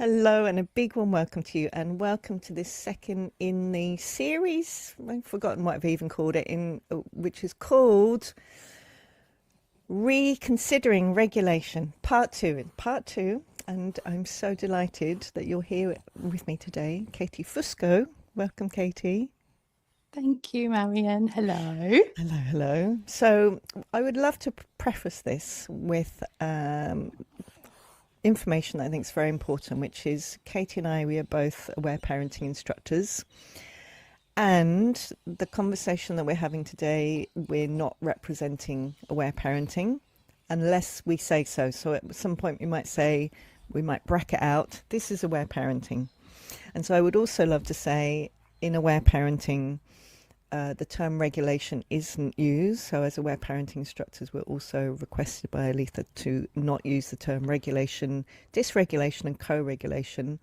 Hello, and a big warm welcome to you, and welcome to this second in the series. I've forgotten what I've even called it, which is called Reconsidering Regulation, Part 2. And I'm so delighted that you're here with me today, Katie Fusco. Welcome, Katie. Thank you, Marion. Hello. Hello. So I would love to preface this with information that I think is very important, which is Katie and I, we are both aware parenting instructors. And the conversation that we're having today, we're not representing aware parenting unless we say so. So at some point we might bracket out, this is aware parenting. And so I would also love to say in aware parenting, the term regulation isn't used. So as aware parenting instructors, we're also requested by Aletha to not use the term regulation, dysregulation and co-regulation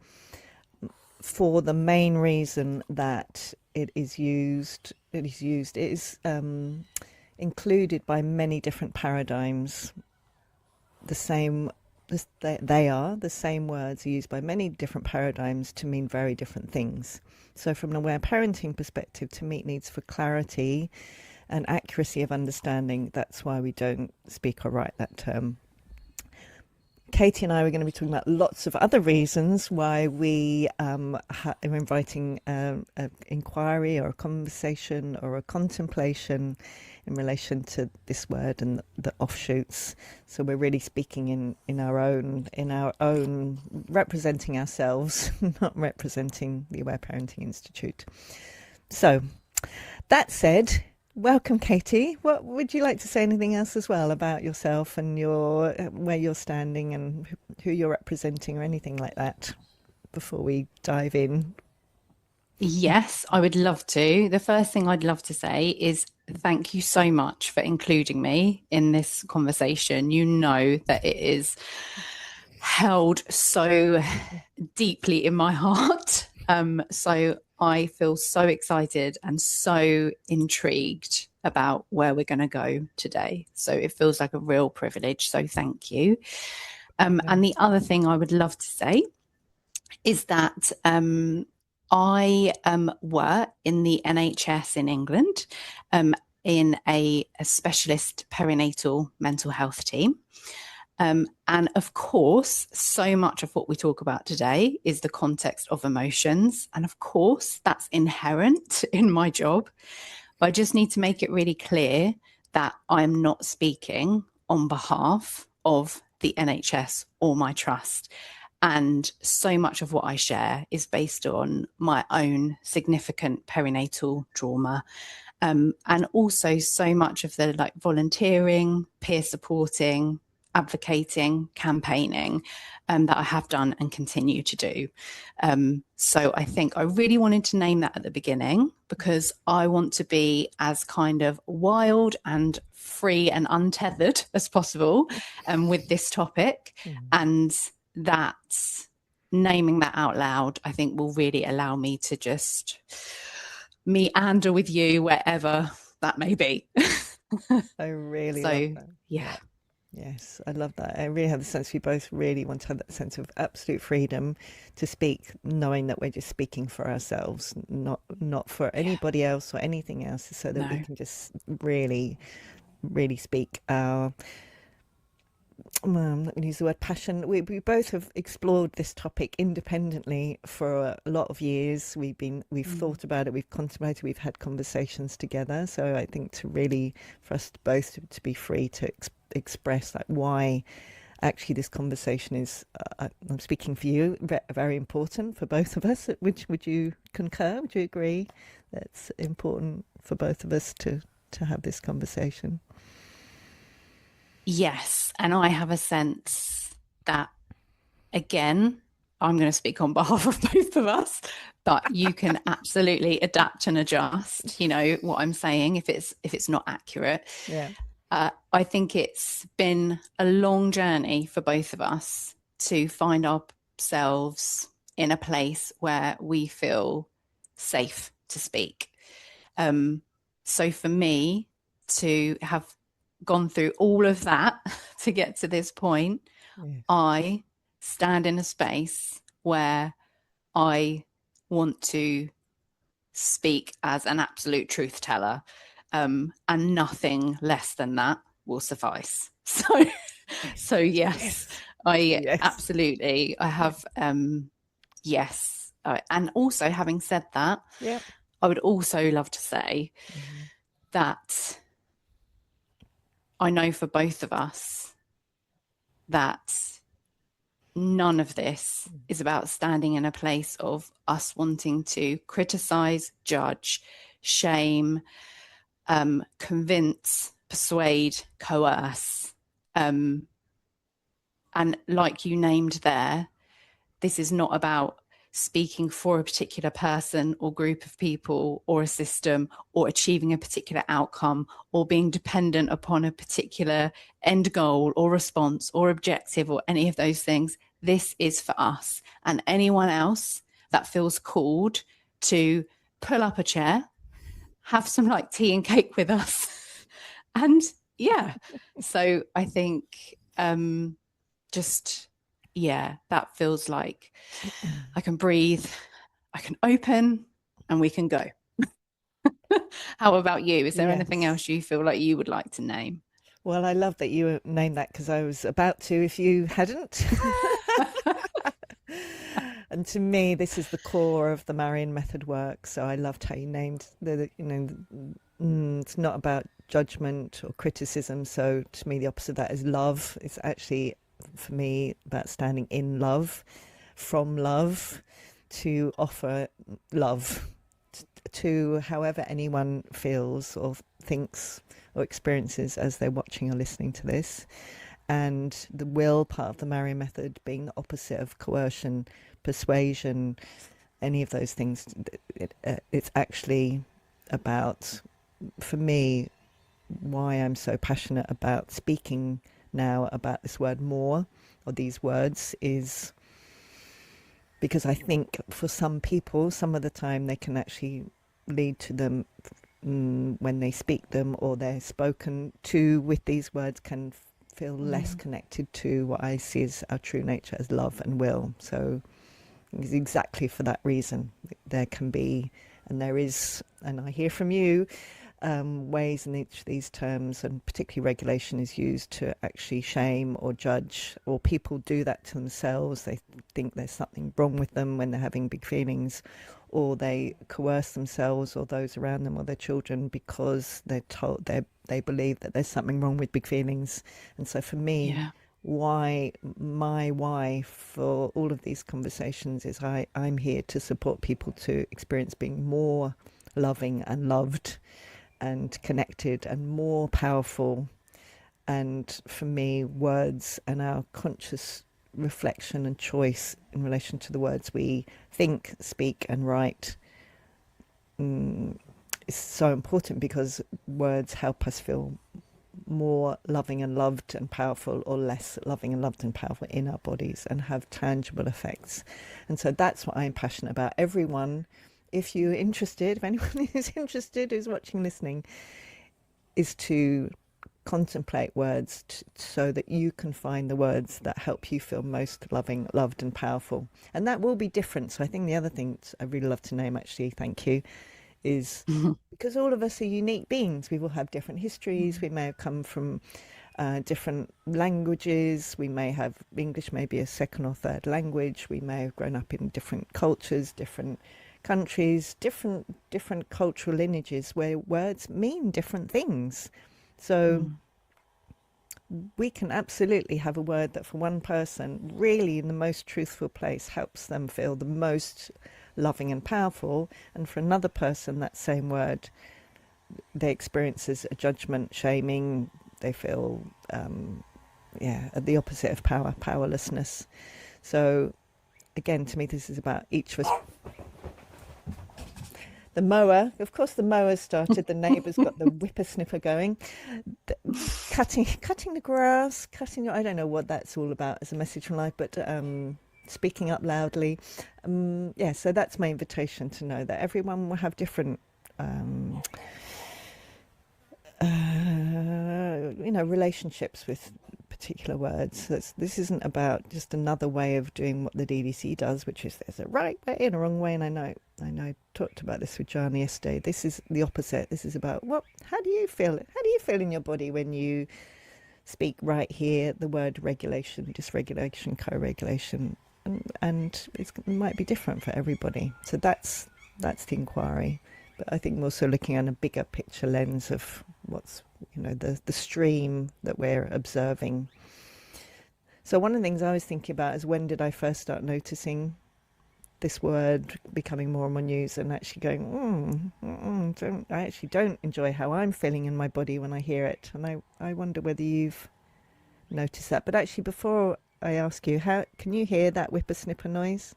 for the main reason that it is included by many different paradigms. They are the same words are used by many different paradigms to mean very different things. So from an aware parenting perspective, to meet needs for clarity and accuracy of understanding, that's why we don't speak or write that term. Katie and I are going to be talking about lots of other reasons why we are inviting an inquiry or a conversation or a contemplation in relation to this word and the offshoots. So we're really speaking in our own, representing ourselves, not representing the Aware Parenting Institute. So that said, welcome, Katie. What would you like to say anything else as well about yourself and where you're standing and who you're representing or anything like that before we dive in? Yes, I would love to. The first thing I'd love to say is thank you so much for including me in this conversation. You know that it is held so deeply in my heart. So I feel so excited and so intrigued about where we're going to go today. So it feels like a real privilege. So thank you. And the other thing I would love to say is that I work in the NHS in England in a specialist perinatal mental health team. And of course, so much of what we talk about today is the context of emotions. And of course, that's inherent in my job. But I just need to make it really clear that I'm not speaking on behalf of the NHS or my trust. And so much of what I share is based on my own significant perinatal trauma. And also so much of the volunteering, peer supporting, advocating, campaigning that I have done and continue to do. So I think I really wanted to name that at the beginning because I want to be as kind of wild and free and untethered as possible with this topic. And that naming that out loud, I think will really allow me to just meander with you wherever that may be. I really love that. Yeah. Yes, I love that. I really have the sense we both really want to have that sense of absolute freedom to speak, knowing that we're just speaking for ourselves, not for anybody else or anything else, so that we can just really speak our, I'm not going to use the word passion. We both have explored this topic independently for a lot of years. We've thought about it, we've contemplated, we've had conversations together. So I think for us both to be free to express why actually this conversation is, I'm speaking for you, very important for both of us. Would you concur? Would you agree that it's important for both of us to have this conversation? Yes, and I have a sense that, again, I'm going to speak on behalf of both of us, but you can absolutely adapt and adjust, what I'm saying if it's not accurate. Yeah. I think it's been a long journey for both of us to find ourselves in a place where we feel safe to speak. So for me to have gone through all of that to get to this point, I stand in a space where I want to speak as an absolute truth teller, and nothing less than that will suffice. So yes, I absolutely, I have, yes. And also, having said that, I would also love to say that I know for both of us that none of this is about standing in a place of us wanting to criticize, judge, shame, convince, persuade, coerce. And like you named there, this is not about speaking for a particular person or group of people or a system or achieving a particular outcome or being dependent upon a particular end goal or response or objective or any of those things. This is for us and anyone else that feels called to pull up a chair, have some like tea and cake with us. And yeah, so I think that feels like I can breathe, I can open, and we can go. How about you? Is there anything else you feel like you would like to name? Well, I love that you named that because I was about to if you hadn't. And to me, this is the core of the Marion method work. So I loved how you named it's not about judgment or criticism. So to me, the opposite of that is love. It's actually, for me, about standing in love, from love, to offer love to however anyone feels or thinks or experiences as they're watching or listening to this. And the will part of the Marion method being the opposite of coercion, persuasion, any of those things. It's actually about, for me, why I'm so passionate about speaking now about this word more, or these words, is because I think for some people, some of the time they can actually lead to them when they speak them or they're spoken to with these words can feel less connected to what I see as our true nature as love and will. So it's exactly for that reason. There can be, and there is, and I hear from you, ways in each of these terms, and particularly regulation is used to actually shame or judge, or people do that to themselves. They think there's something wrong with them when they're having big feelings, or they coerce themselves or those around them or their children because they're told they believe that there's something wrong with big feelings. And so for me, why for all of these conversations is I'm here to support people to experience being more loving and loved and connected and more powerful. And for me, words and our conscious reflection and choice in relation to the words we think, speak and write is so important, because words help us feel more loving and loved and powerful, or less loving and loved and powerful in our bodies, and have tangible effects. And so that's what I'm passionate about. Everyone, if you're interested, if anyone is interested who's watching, listening, is to contemplate words so that you can find the words that help you feel most loving, loved and powerful. And that will be different. So I think the other thing I really love to name, actually, thank you, is because all of us are unique beings. We will have different histories. We may have come from different languages. We may have English, maybe a second or third language. We may have grown up in different cultures, different countries, different cultural lineages where words mean different things. So we can absolutely have a word that for one person, really in the most truthful place, helps them feel the most loving and powerful. And for another person, that same word, they experience as a judgment, shaming, they feel, the opposite of power, powerlessness. So again, to me, this is about each of us. The mower, of course, the mower started. The neighbour's got the whippersnipper going, cutting the grass, I don't know what that's all about as a message from life, but speaking up loudly. So that's my invitation, to know that everyone will have different, relationships with particular words. This isn't about just another way of doing what the DDC does, which is there's a right way and a wrong way. And I know I talked about this with Jana yesterday. This is the opposite. This is about, well, how do you feel? How do you feel in your body when you speak right here the word regulation, dysregulation, co-regulation, and it might be different for everybody. So that's the inquiry. But I think we're also looking at a bigger picture lens of what's, the stream that we're observing. So one of the things I was thinking about is, when did I first start noticing this word becoming more and more used, and actually going, I actually don't enjoy how I'm feeling in my body when I hear it. And I wonder whether you've noticed that. But actually, before I ask you, how can you hear that whippersnipper noise?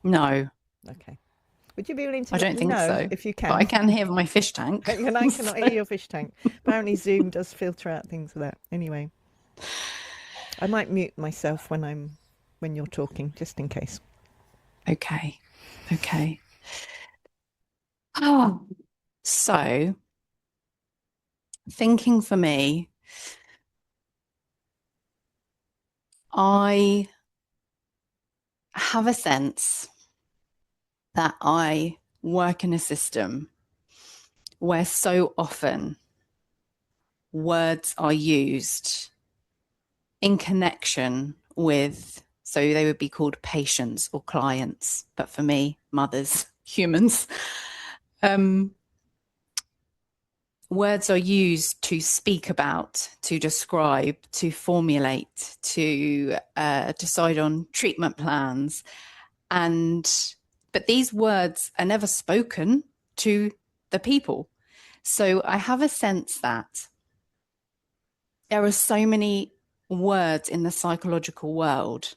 No. Okay. Would you be willing to I don't think so, if you can? But I can hear my fish tank. And I cannot hear your fish tank. Apparently Zoom does filter out things with that. Anyway, I might mute myself when you're talking, just in case. Okay. Oh, so thinking for me, I have a sense that I work in a system where so often words are used in connection with, so they would be called patients or clients, but for me, mothers, humans. Words are used to speak about, to describe, to formulate, to decide on treatment plans. But these words are never spoken to the people. So I have a sense that there are so many words in the psychological world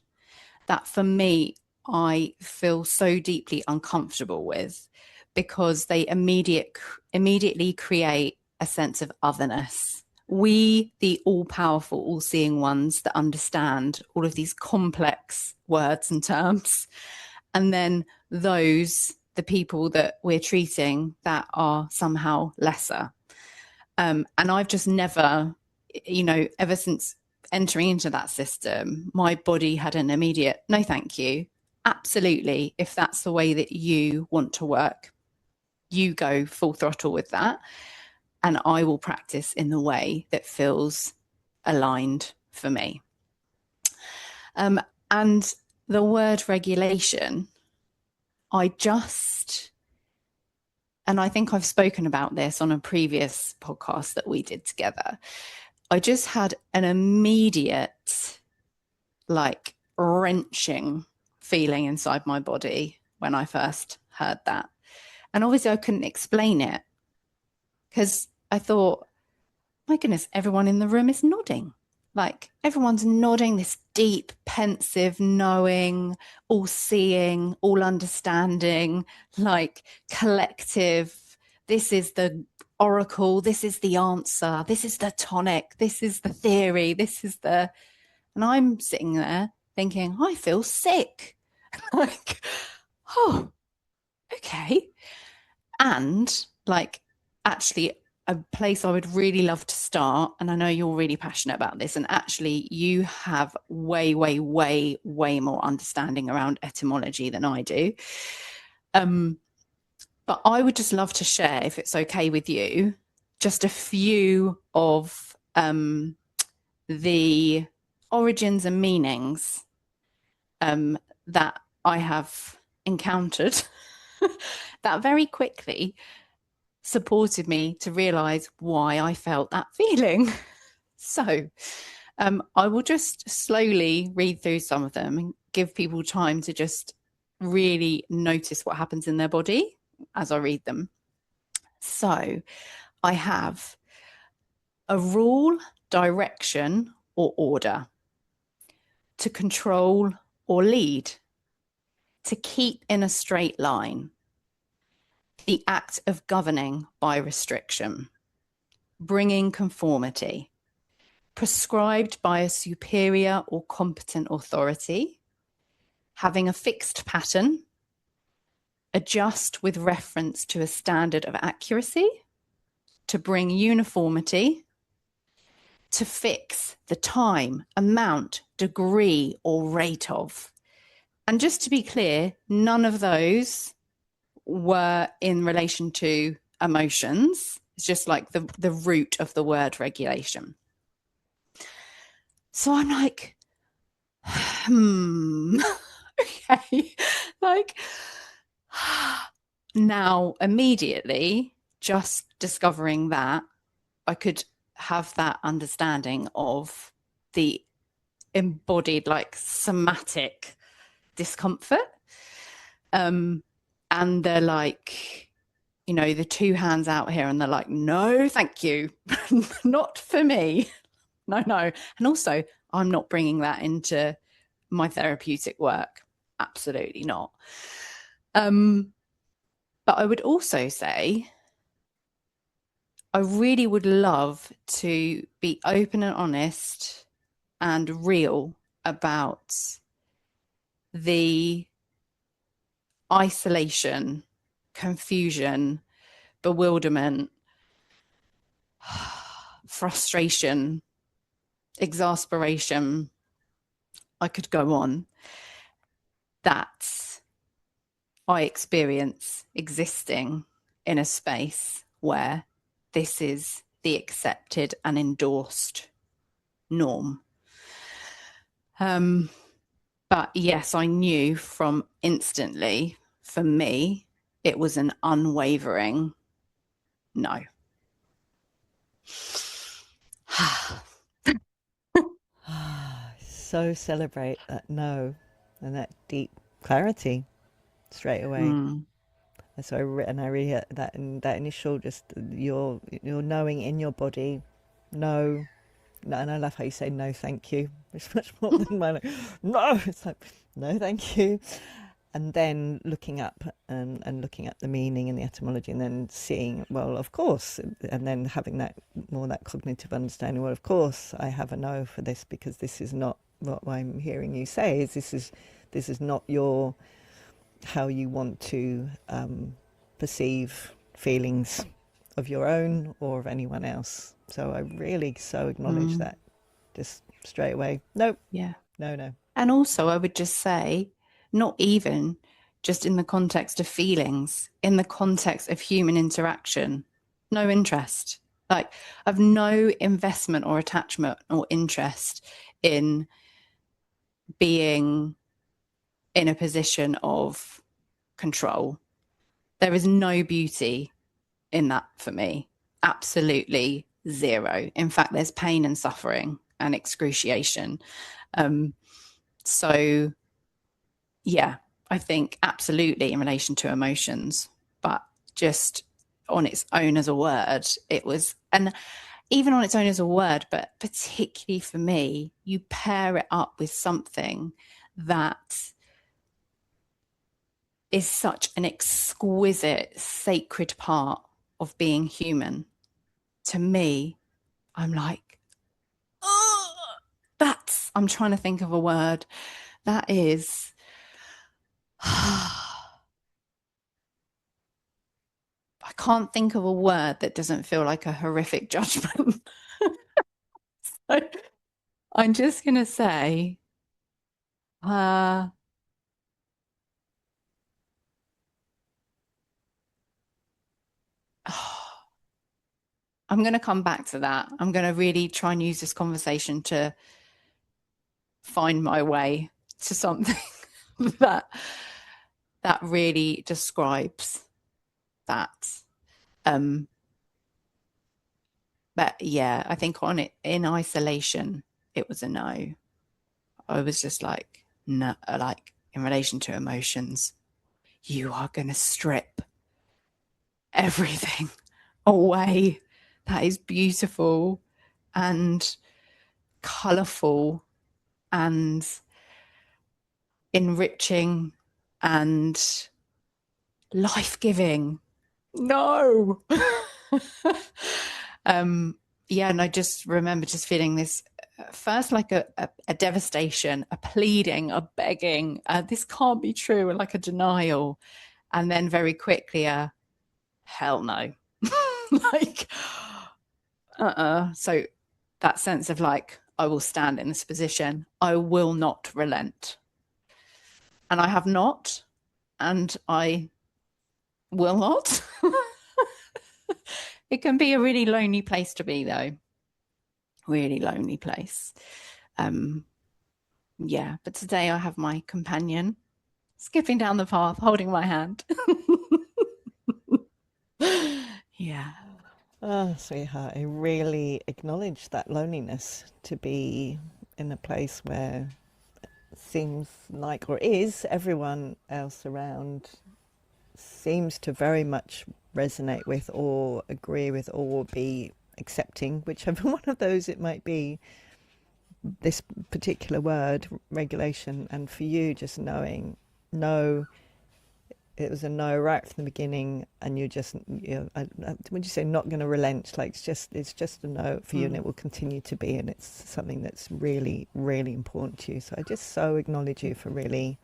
that for me, I feel so deeply uncomfortable with, because they immediately create a sense of otherness. We, the all-powerful, all-seeing ones that understand all of these complex words and terms, and then those, the people that we're treating, that are somehow lesser. And I've just never, ever since entering into that system, my body had an immediate, no, thank you. Absolutely. If that's the way that you want to work, you go full throttle with that. And I will practice in the way that feels aligned for me. And the word regulation, and I think I've spoken about this on a previous podcast that we did together. I just had an immediate, wrenching feeling inside my body when I first heard that. And obviously I couldn't explain it, because I thought, my goodness, everyone in the room is nodding. Everyone's nodding, this deep, pensive, knowing, all-seeing, all-understanding, collective. This is the oracle. This is the answer. This is the tonic. This is the theory. And I'm sitting there thinking, I feel sick. Oh, okay. And actually, a place I would really love to start, and I know you're really passionate about this, and actually you have way, way, way, way more understanding around etymology than I do. But I would just love to share, if it's okay with you, just a few of the origins and meanings that I have encountered that very quickly supported me to realize why I felt that feeling. So I will just slowly read through some of them and give people time to just really notice what happens in their body as I read them. So I have a rule, direction, or order, to control or lead, to keep in a straight line, the act of governing by restriction, bringing conformity, prescribed by a superior or competent authority, having a fixed pattern, adjust with reference to a standard of accuracy, to bring uniformity, to fix the time, amount, degree, or rate of. And just to be clear, none of those were in relation to emotions. It's just like the root of the word regulation. So I'm like, okay. Like, now immediately, just discovering that, I could have that understanding of the embodied, like, somatic discomfort. And they're like, you know, the two hands out here, and they're like, no, thank you. Not for me. No. And also, I'm not bringing that into my therapeutic work. Absolutely not. But I would also say, I really would love to be open and honest and real about the isolation, confusion, bewilderment, frustration, exasperation. I could go on. That I experience existing in a space where this is the accepted and endorsed norm. But yes, I knew from instantly, for me, it was an unwavering no. So celebrate that no and that deep clarity straight away. So I really that in that initial, just your knowing in your body, no. And I love how you say no, thank you. It's much more than my no. It's like no, thank you. And then looking up and looking at the meaning and the etymology, and then seeing, well, of course, and then having that more that cognitive understanding. Well, of course, I have a no for this, because this is not what I'm hearing you say. This is not your how you want to perceive feelings of your own or of anyone else. So I really so acknowledge that just straight away. Nope. Yeah. No. And also, I would just say, not even just in the context of feelings, in the context of human interaction, no interest. Like, I've no investment or attachment or interest in being in a position of control. There is no beauty in that for me. Absolutely zero. In fact, there's pain and suffering and excruciation. So, yeah, I think absolutely in relation to emotions, but just on its own as a word, it was, and even on its own as a word, but particularly for me, you pair it up with something that is such an exquisite, sacred part of being human. To me, I'm like, oh, I'm trying to think of a word. That is, I can't think of a word that doesn't feel like a horrific judgment. So I'm just going to say, I'm going to come back to that. I'm going to really try and use this conversation to find my way to something that really describes that. But yeah, I think on it in isolation, it was a no. I was just like, no, like in relation to emotions, you are going to strip everything away that is beautiful and colourful and enriching and life-giving. No. Yeah, and I just remember just feeling this first, like a devastation, a pleading, a begging, this can't be true, and like a denial, and then very quickly a hell no. Like, so that sense of like, I will stand in this position. I will not relent. And I have not, and I will not. It can be a really lonely place to be, though. Really lonely place. Yeah, but today I have my companion skipping down the path, holding my hand. Yeah. Oh, sweetheart, I really acknowledge that loneliness, to be in a place where it seems like, or is, everyone else around seems to very much resonate with or agree with or be accepting, whichever one of those it might be, this particular word, regulation. And for you, just knowing, no, it was a no right from the beginning, and you just, would you say, not going to relent? Like, it's just a no for you, and it will continue to be, and it's something that's really, really important to you. So I just so acknowledge you for really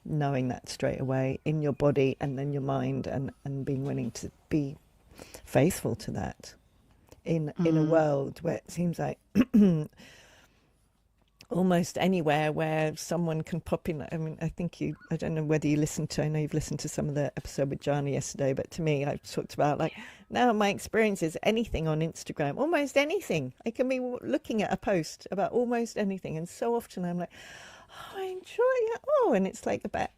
knowing that straight away in your body and then your mind, and being willing to be faithful to that in a world where it seems like almost anywhere where someone can pop in. I mean, I don't know whether you listened to, I know you've listened to some of the episode with Jana yesterday, but to me, I've talked about, like, now my experience is anything on Instagram, almost anything. I can be looking at a post about almost anything, and so often I'm like, oh, I enjoy it. Oh, and it's like about,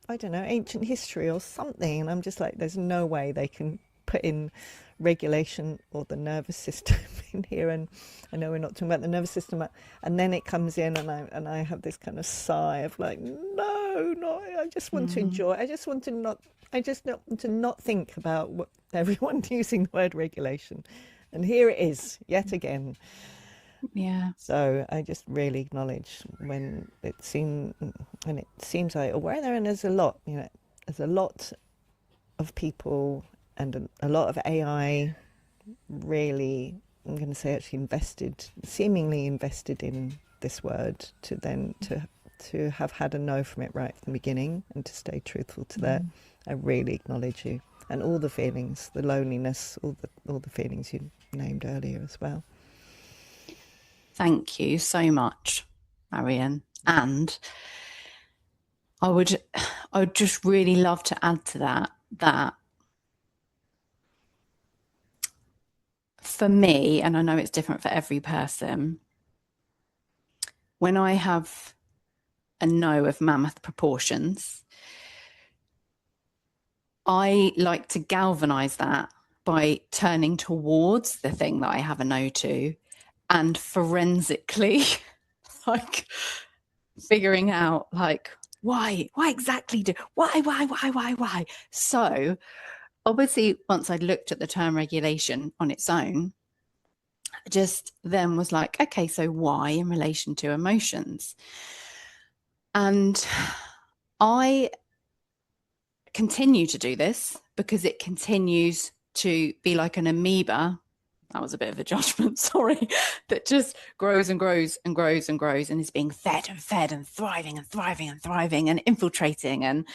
I don't know, ancient history or something, and I'm just like, there's no way they can put in regulation or the nervous system in here. And I know we're not talking about the nervous system, and then it comes in, and I have this kind of sigh of like, no, I just want to enjoy. I just want to not think about what everyone using the word regulation, and here it is yet again. Yeah. So I just really acknowledge when it seems like aware, and there's a lot, there's a lot of people and a lot of AI really, I'm going to say, actually seemingly invested in this word, to have had a no from it right from the beginning, and to stay truthful to that. I really acknowledge you, and all the feelings, the loneliness, all the feelings you named earlier as well. Thank you so much, Marion. And I would just really love to add to that for me, and I know it's different for every person, when I have a no of mammoth proportions, I like to galvanize that by turning towards the thing that I have a no to, and forensically like figuring out, like, why exactly why. So obviously, once I'd looked at the term regulation on its own, just then was like, okay, so why in relation to emotions? And I continue to do this because it continues to be like an amoeba. That was a bit of a judgment, sorry, that just grows and grows and grows and grows, and is being fed and fed and thriving and thriving and thriving and infiltrating. And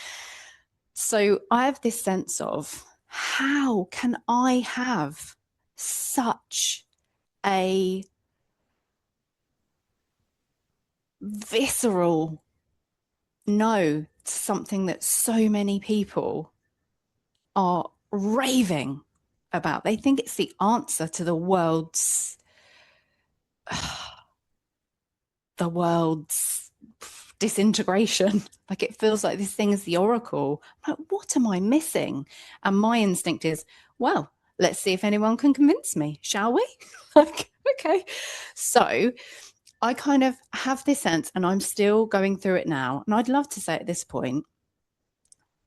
so I have this sense of, how can I have such a visceral no to something that so many people are raving about? They think it's the answer to the world's disintegration. Like, it feels like this thing is the oracle. I'm like, what am I missing? And my instinct is, well, let's see if anyone can convince me, shall we? Like, okay. So I kind of have this sense, and I'm still going through it now. And I'd love to say at this point,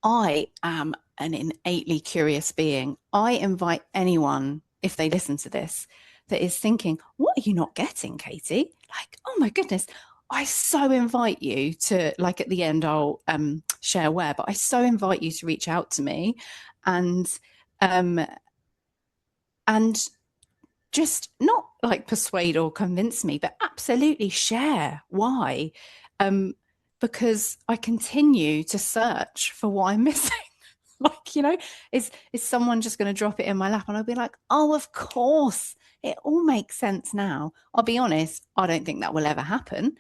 I am an innately curious being. I invite anyone, if they listen to this, that is thinking, what are you not getting, Katie? Like, oh my goodness. I so invite you to, like, at the end, I'll share where, but I so invite you to reach out to me and just not like persuade or convince me, but absolutely share why. Because I continue to search for what I'm missing. Like, is someone just going to drop it in my lap and I'll be like, oh, of course, it all makes sense now. I'll be honest, I don't think that will ever happen,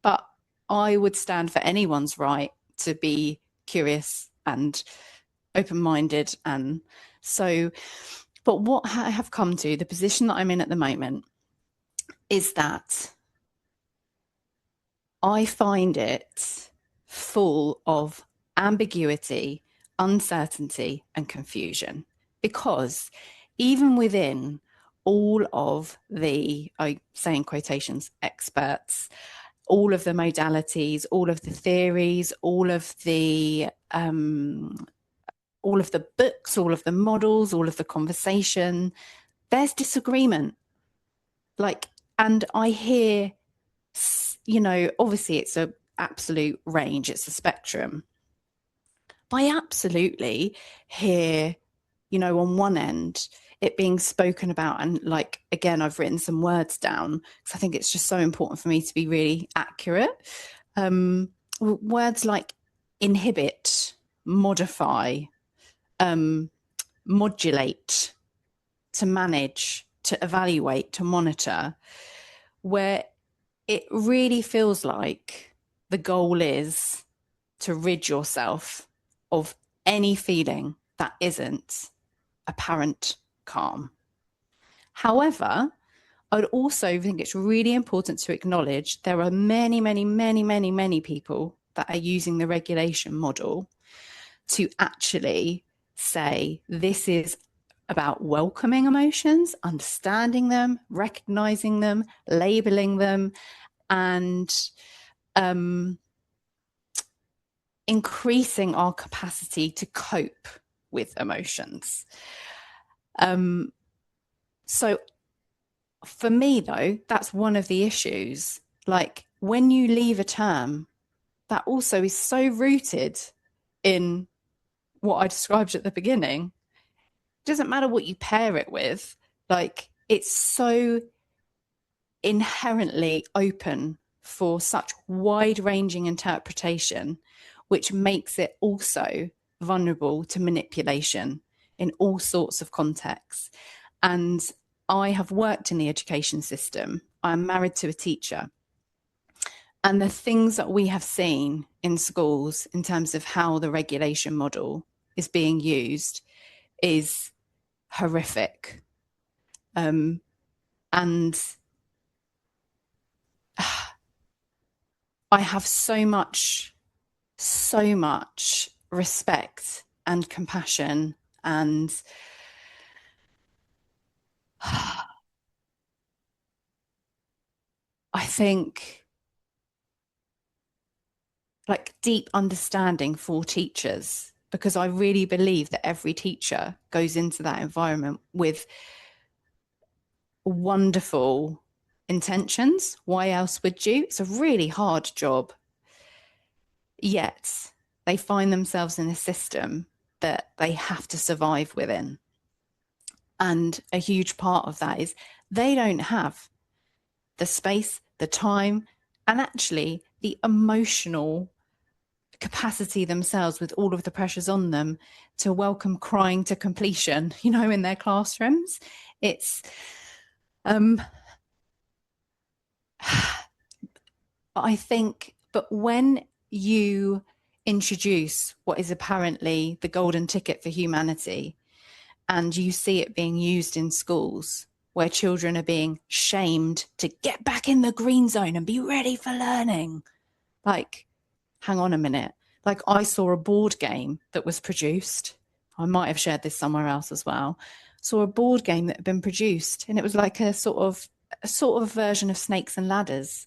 but I would stand for anyone's right to be curious and open-minded. And so, but what I have come to, the position that I'm in at the moment, is that I find it full of ambiguity, uncertainty, and confusion, because even within all of the, I say in quotations, experts, all of the modalities, all of the theories, all of the books, all of the models, all of the conversation, there's disagreement. Like, and I hear, you know, obviously it's an absolute range, it's a spectrum. But I absolutely hear, you know, on one end, it being spoken about, and like, again, I've written some words down because I think it's just so important for me to be really accurate. Words like inhibit, modify, modulate, to manage, to evaluate, to monitor, where it really feels like the goal is to rid yourself of any feeling that isn't apparent calm. However, I would also think it's really important to acknowledge there are many, many, many, many, many people that are using the regulation model to actually say this is about welcoming emotions, understanding them, recognizing them, labeling them, and increasing our capacity to cope with emotions. So for me, though, that's one of the issues. Like, when you leave a term, that also is so rooted in what I described at the beginning. It doesn't matter what you pair it with. Like, it's so inherently open for such wide-ranging interpretation, which makes it also vulnerable to manipulation in all sorts of contexts. And I have worked in the education system. I'm married to a teacher. And the things that we have seen in schools in terms of how the regulation model is being used is horrific. And I have so much respect and compassion, and I think like deep understanding for teachers, because I really believe that every teacher goes into that environment with wonderful intentions. Why else would you? It's a really hard job. Yet they find themselves in a system that they have to survive within. And a huge part of that is they don't have the space, the time, and actually the emotional capacity themselves, with all of the pressures on them, to welcome crying to completion, you know, in their classrooms. It's I think, but when you introduce what is apparently the golden ticket for humanity, and you see it being used in schools where children are being shamed to get back in the green zone and be ready for learning, like, hang on a minute. Like, I saw a board game that was produced. I might have shared this somewhere else as well. Saw a board game that had been produced, and it was like a sort of version of Snakes and Ladders.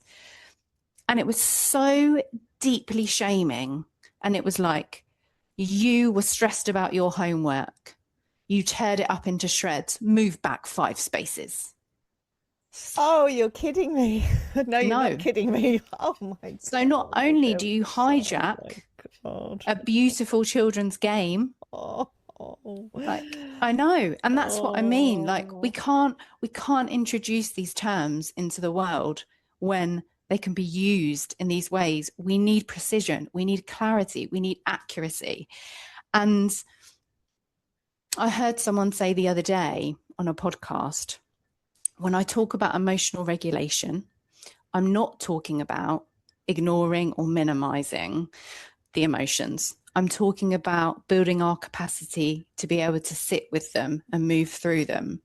And it was so deeply shaming. And it was like, you were stressed about your homework. You teared it up into shreds. Move back 5 spaces. Oh, you're kidding me. No, you're not kidding me. Oh my God. So not only do you hijack a beautiful children's game, like, I know, and that's what I mean. Like, we can't introduce these terms into the world when they can be used in these ways. We need precision, we need clarity, we need accuracy. And I heard someone say the other day on a podcast, when I talk about emotional regulation, I'm not talking about ignoring or minimizing the emotions. I'm talking about building our capacity to be able to sit with them and move through them.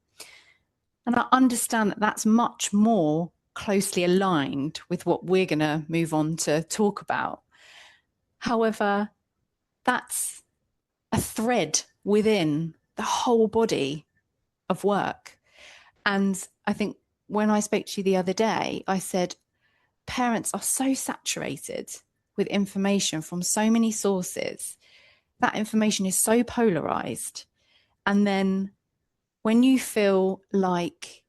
And I understand that that's much more closely aligned with what we're going to move on to talk about. However, that's a thread within the whole body of work. And I think when I spoke to you the other day, I said, parents are so saturated with information from so many sources. That information is so polarized. And then when you feel like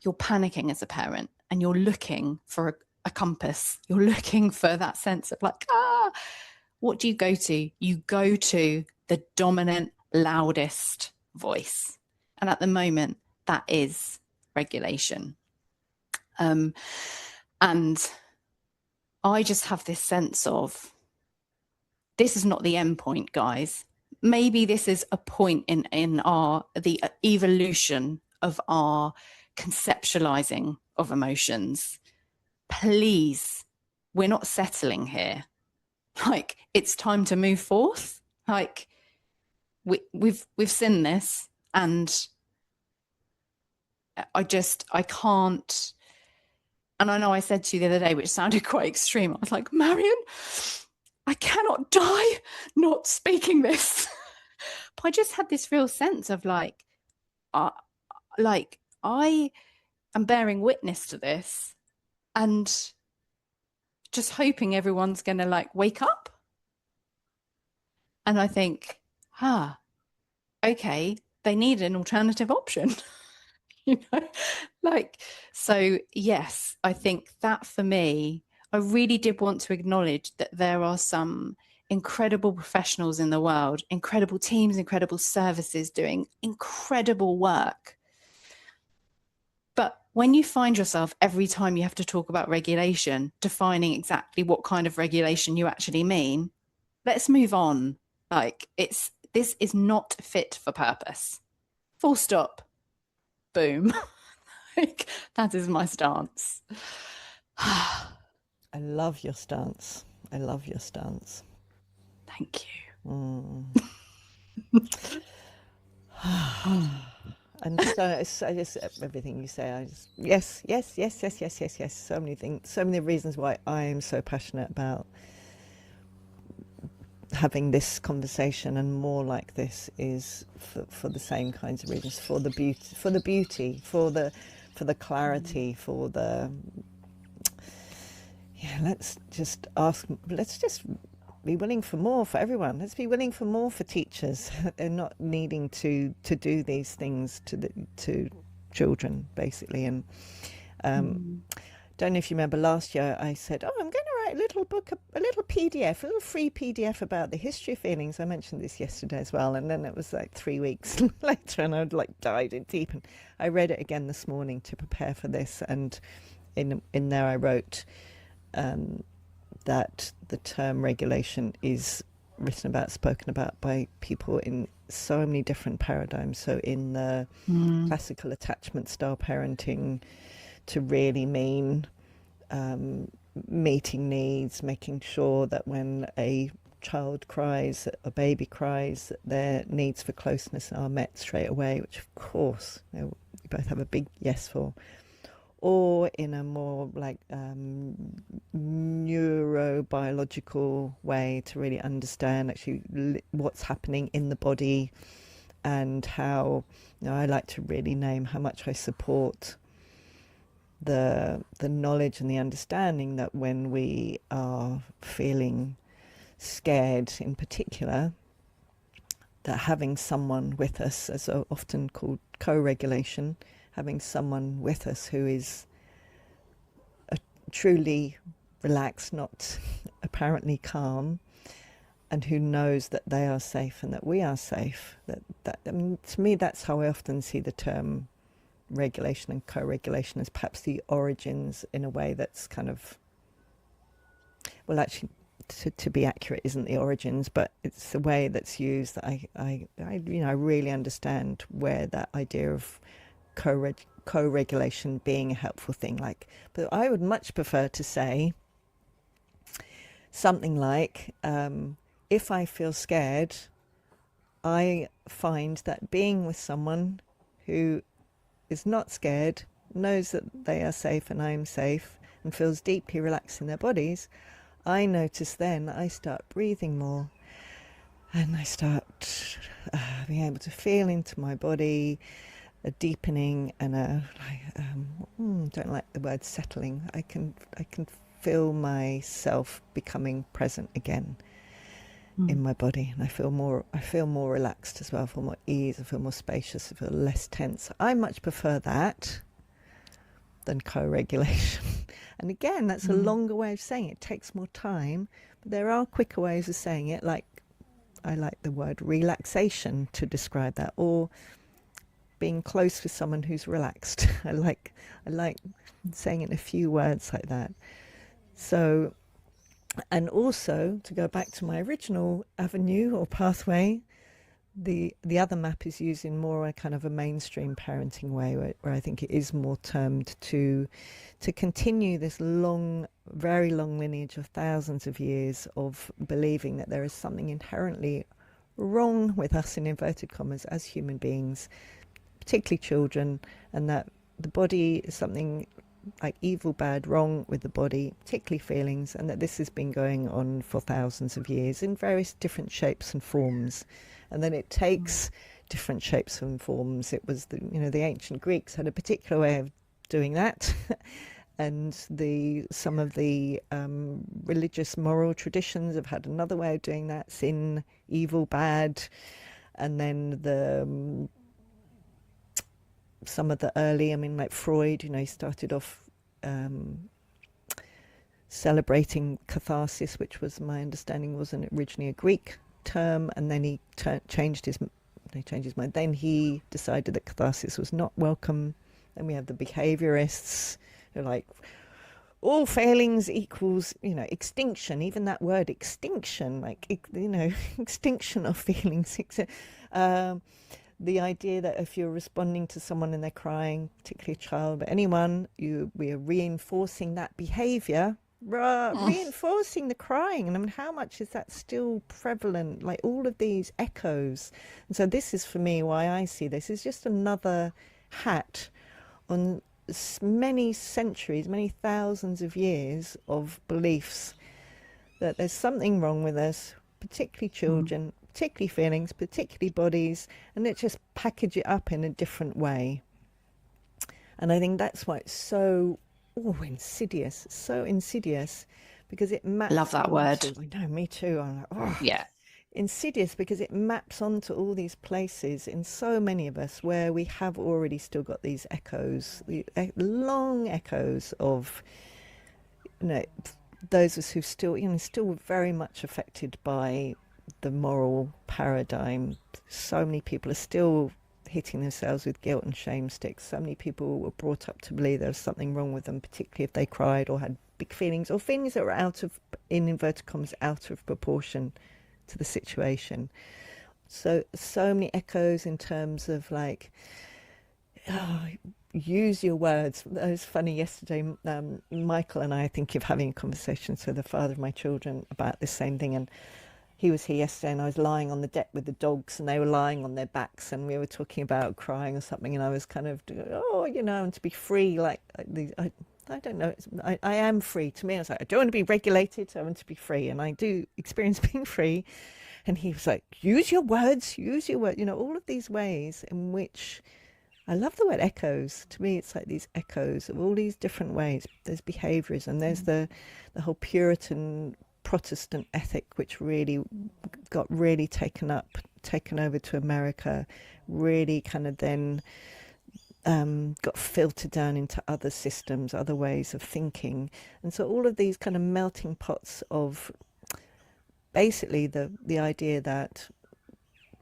you're panicking as a parent and you're looking for a compass, you're looking for that sense of like, what do you go to? You go to the dominant, loudest voice. And at the moment, that is regulation. And I just have this sense of, this is not the end point, guys. Maybe this is a point in the evolution of our conceptualizing of emotions. Please, we're not settling here. Like, it's time to move forth. Like, we've seen this, and I can't. And I know I said to you the other day, which sounded quite extreme, I was like, Marion, I cannot die not speaking this. But I just had this real sense of I am bearing witness to this, and just hoping everyone's going to wake up. And I think, okay, they need an alternative option. So yes, I think that for me, I really did want to acknowledge that there are some incredible professionals in the world, incredible teams, incredible services doing incredible work. But when you find yourself every time you have to talk about regulation, defining exactly what kind of regulation you actually mean, let's move on. This is not fit for purpose. Full stop. Boom. That is my stance. I love your stance. I love your stance. Thank you. And so I just everything you say, I just yes. So many things, so many reasons why I am so passionate about having this conversation, and more like this is for the same kinds of reasons, for the beauty, for the clarity, for the let's just be willing for more for everyone. Let's be willing for more for teachers. They're not needing to do these things to children, basically. And don't know if you remember last year, I said, I'm going to write a little book, a little PDF, a little free PDF about the history of feelings. I mentioned this yesterday as well. And then it was 3 weeks later, and I'd dived in deep. And I read it again this morning to prepare for this. And in there I wrote that the term regulation is spoken about by people in so many different paradigms. So in the classical attachment style parenting, to really mean meeting needs, making sure that when a child cries, a baby cries, that their needs for closeness are met straight away, which of course we both have a big yes for. Or in a more neurobiological way, to really understand actually what's happening in the body, and how, I like to really name how much I support the knowledge and the understanding that when we are feeling scared in particular, that having someone with us, as often called co-regulation, having someone with us who is truly relaxed, not apparently calm, and who knows that they are safe and that we are safe. That to me, that's how I often see the term regulation and co-regulation, as perhaps the origins, in a way that's kind of, well, actually, to be accurate, isn't the origins, but it's the way that's used that I really understand where that idea of co-regulation being a helpful thing. Like, but I would much prefer to say something like, if I feel scared, I find that being with someone who is not scared, knows that they are safe and I am safe, and feels deeply relaxed in their bodies, I notice then I start breathing more, and I start being able to feel into my body, a deepening and don't like the word settling. I can feel myself becoming present again in my body, and I feel more relaxed as well. I feel more ease, I feel more spacious, I feel less tense. I much prefer that than co-regulation. And again, that's a longer way of saying it. It takes more time, but there are quicker ways of saying it. Like, I like the word relaxation to describe that, or being close with someone who's relaxed. I like saying it in a few words like that. So, and also to go back to my original avenue or pathway, the other map is used in more a kind of a mainstream parenting way, where I think it is more termed to continue this long, very long lineage of thousands of years of believing that there is something inherently wrong with us, in inverted commas, as human beings, particularly children, and that the body is something like evil, bad, wrong with the body, particularly feelings, and that this has been going on for thousands of years in various different shapes and forms. And then it takes different shapes and forms. It was the ancient Greeks had a particular way of doing that, and some of the religious moral traditions have had another way of doing that: sin, evil, bad. And then some of the early, like Freud, he started off celebrating catharsis, which was, my understanding, wasn't originally a Greek term, and then he changed his mind. Then he decided that catharsis was not welcome. Then we have the behaviorists who are like, all failings equals extinction. Even that word extinction, like extinction of feelings. The idea that if you're responding to someone and they're crying, particularly a child, but anyone, we are reinforcing that behavior, reinforcing the crying. And I mean, how much is that still prevalent? Like, all of these echoes. And so this is, for me, why I see this is just another hat on many centuries, many thousands of years of beliefs that there's something wrong with us, particularly children, particularly feelings, particularly bodies, and let's just package it up in a different way. And I think that's why it's so insidious, because it maps. Love that word. I know, me too. I'm like, yeah. Insidious, because it maps onto all these places in so many of us where we have already still got these echoes, the long echoes of those of us who still very much affected by the moral paradigm. So many people are still hitting themselves with guilt and shame sticks. So many people were brought up to believe there was something wrong with them, particularly if they cried or had big feelings, or feelings that were out of, in inverted commas, out of proportion to the situation. So many echoes in terms of like, use your words. It was funny yesterday, Michael and I think of having a conversation, so the father of my children, about this same thing, and he was here yesterday, and I was lying on the deck with the dogs, and they were lying on their backs, and we were talking about crying or something, and I was kind of, and to be free, like these, I don't know, I am free. To me, I was like, I don't want to be regulated, I want to be free, and I do experience being free. And he was like, use your words, all of these ways in which, I love the word echoes. To me, it's like these echoes of all these different ways. There's behaviours, and there's the whole Puritan Protestant ethic, which really got taken over to America, really kind of then got filtered down into other systems, other ways of thinking. And so all of these kind of melting pots of basically the idea that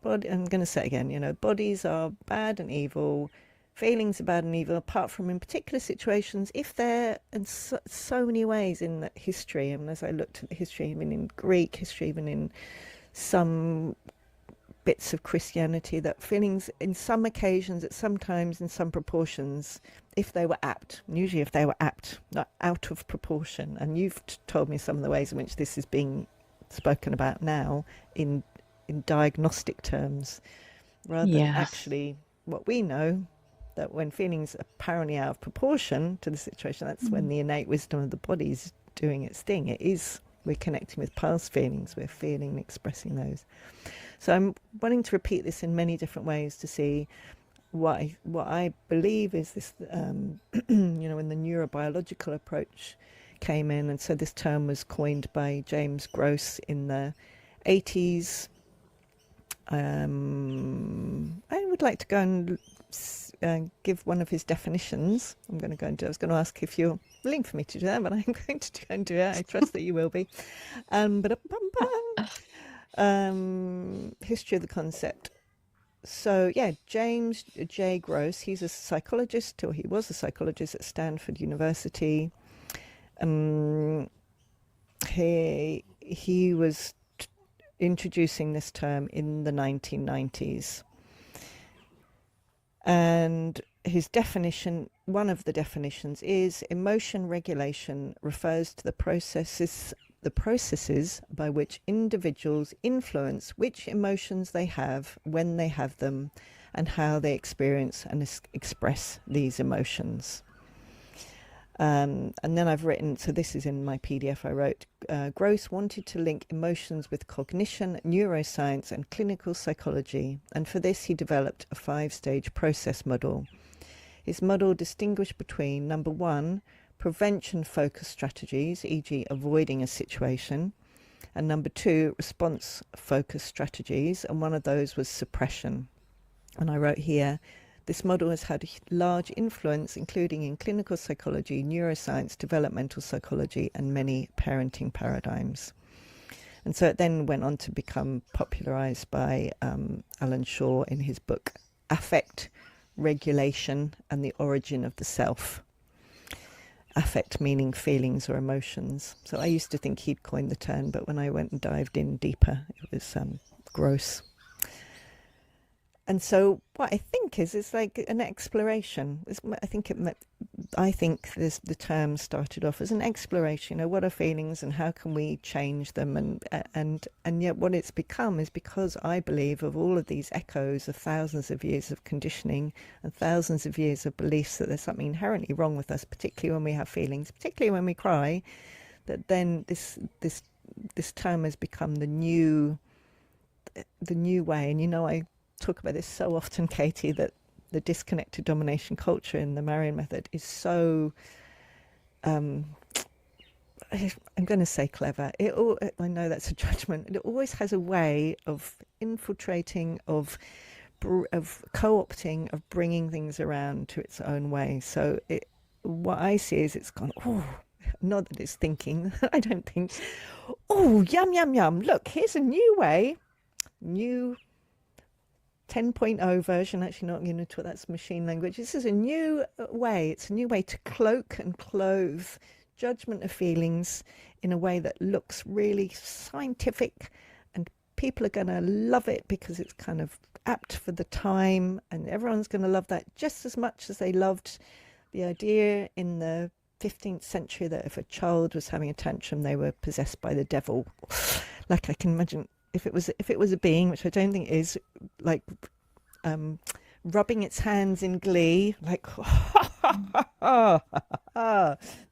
I'm going to say again, bodies are bad and evil, feelings are bad and evil, apart from in particular situations, if they're in so many ways in the history. And as I looked at the history, even in Greek history, even in some bits of Christianity, that feelings in some occasions, at some times, in some proportions, if they were apt, usually if they were apt, not out of proportion. And you've told me some of the ways in which this is being spoken about now in diagnostic terms, rather than actually what we know, that when feelings are apparently out of proportion to the situation, that's when the innate wisdom of the body is doing its thing. It is, we're connecting with past feelings, we're feeling and expressing those. So I'm wanting to repeat this in many different ways to see what I believe is this, when the neurobiological approach came in, and so this term was coined by James Gross in the 80s. I would like to go and give one of his definitions. I was going to ask if you're willing for me to do that, but I'm going to go and do it. I trust that you will be. History of the concept. So yeah, James J. Gross, he's a psychologist, or he was a psychologist at Stanford University. He was introducing this term in the 1990s. And his definition, one of the definitions, is emotion regulation refers to the processes by which individuals influence which emotions they have, when they have them, and how they experience and express these emotions. And then I've written, so this is in my PDF I wrote, Gross wanted to link emotions with cognition, neuroscience, and clinical psychology, and for this he developed a 5-stage process model. His model distinguished between, number 1, prevention-focused strategies, e.g. avoiding a situation, and number 2, response-focused strategies, and one of those was suppression. And I wrote here, this model has had a large influence, including in clinical psychology, neuroscience, developmental psychology, and many parenting paradigms. And so it then went on to become popularized by Alan Shaw in his book, Affect, Regulation, and the Origin of the Self. Affect meaning feelings or emotions. So I used to think he'd coined the term, but when I went and dived in deeper, it was Gross. And so what I think is, it's like an exploration. I think the term started off as an exploration. What are feelings and how can we change them? And yet what it's become is, because I believe of all of these echoes of thousands of years of conditioning and thousands of years of beliefs that there's something inherently wrong with us, particularly when we have feelings, particularly when we cry, that then this term has become the new way. And I talk about this so often, Katie, that the disconnected domination culture in the Marion method is so I'm going to say clever. I know that's a judgment. It always has a way of infiltrating, of co-opting, of bringing things around to its own way. So what I see is it's gone, not that it's thinking, I don't think, yum, yum, yum, look, here's a new way, new 10.0 version, actually not going to talk, that's machine language. This is a new way. It's a new way to cloak and clothe judgment of feelings in a way that looks really scientific, and people are going to love it because it's kind of apt for the time, and everyone's going to love that just as much as they loved the idea in the 15th century that if a child was having a tantrum, they were possessed by the devil. Like, I can imagine if it was a being, which I don't think it is, like rubbing its hands in glee, like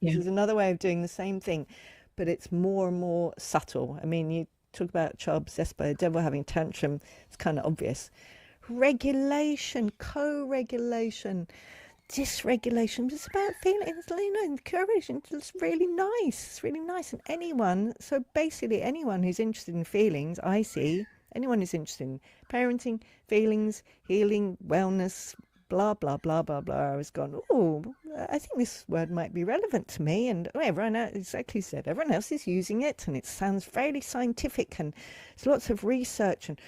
this is another way of doing the same thing, but it's more and more subtle. I mean, you talk about a child possessed by the devil having a tantrum, it's kind of obvious. Regulation, co-regulation, dysregulation, it's about feeling, encouraging. It's really nice. And anyone who's interested in feelings, I see, anyone who's interested in parenting, feelings, healing, wellness, blah, blah, blah, blah, blah, has gone, I think this word might be relevant to me. And everyone else, exactly said, everyone else is using it, and it sounds fairly scientific, and there's lots of research, and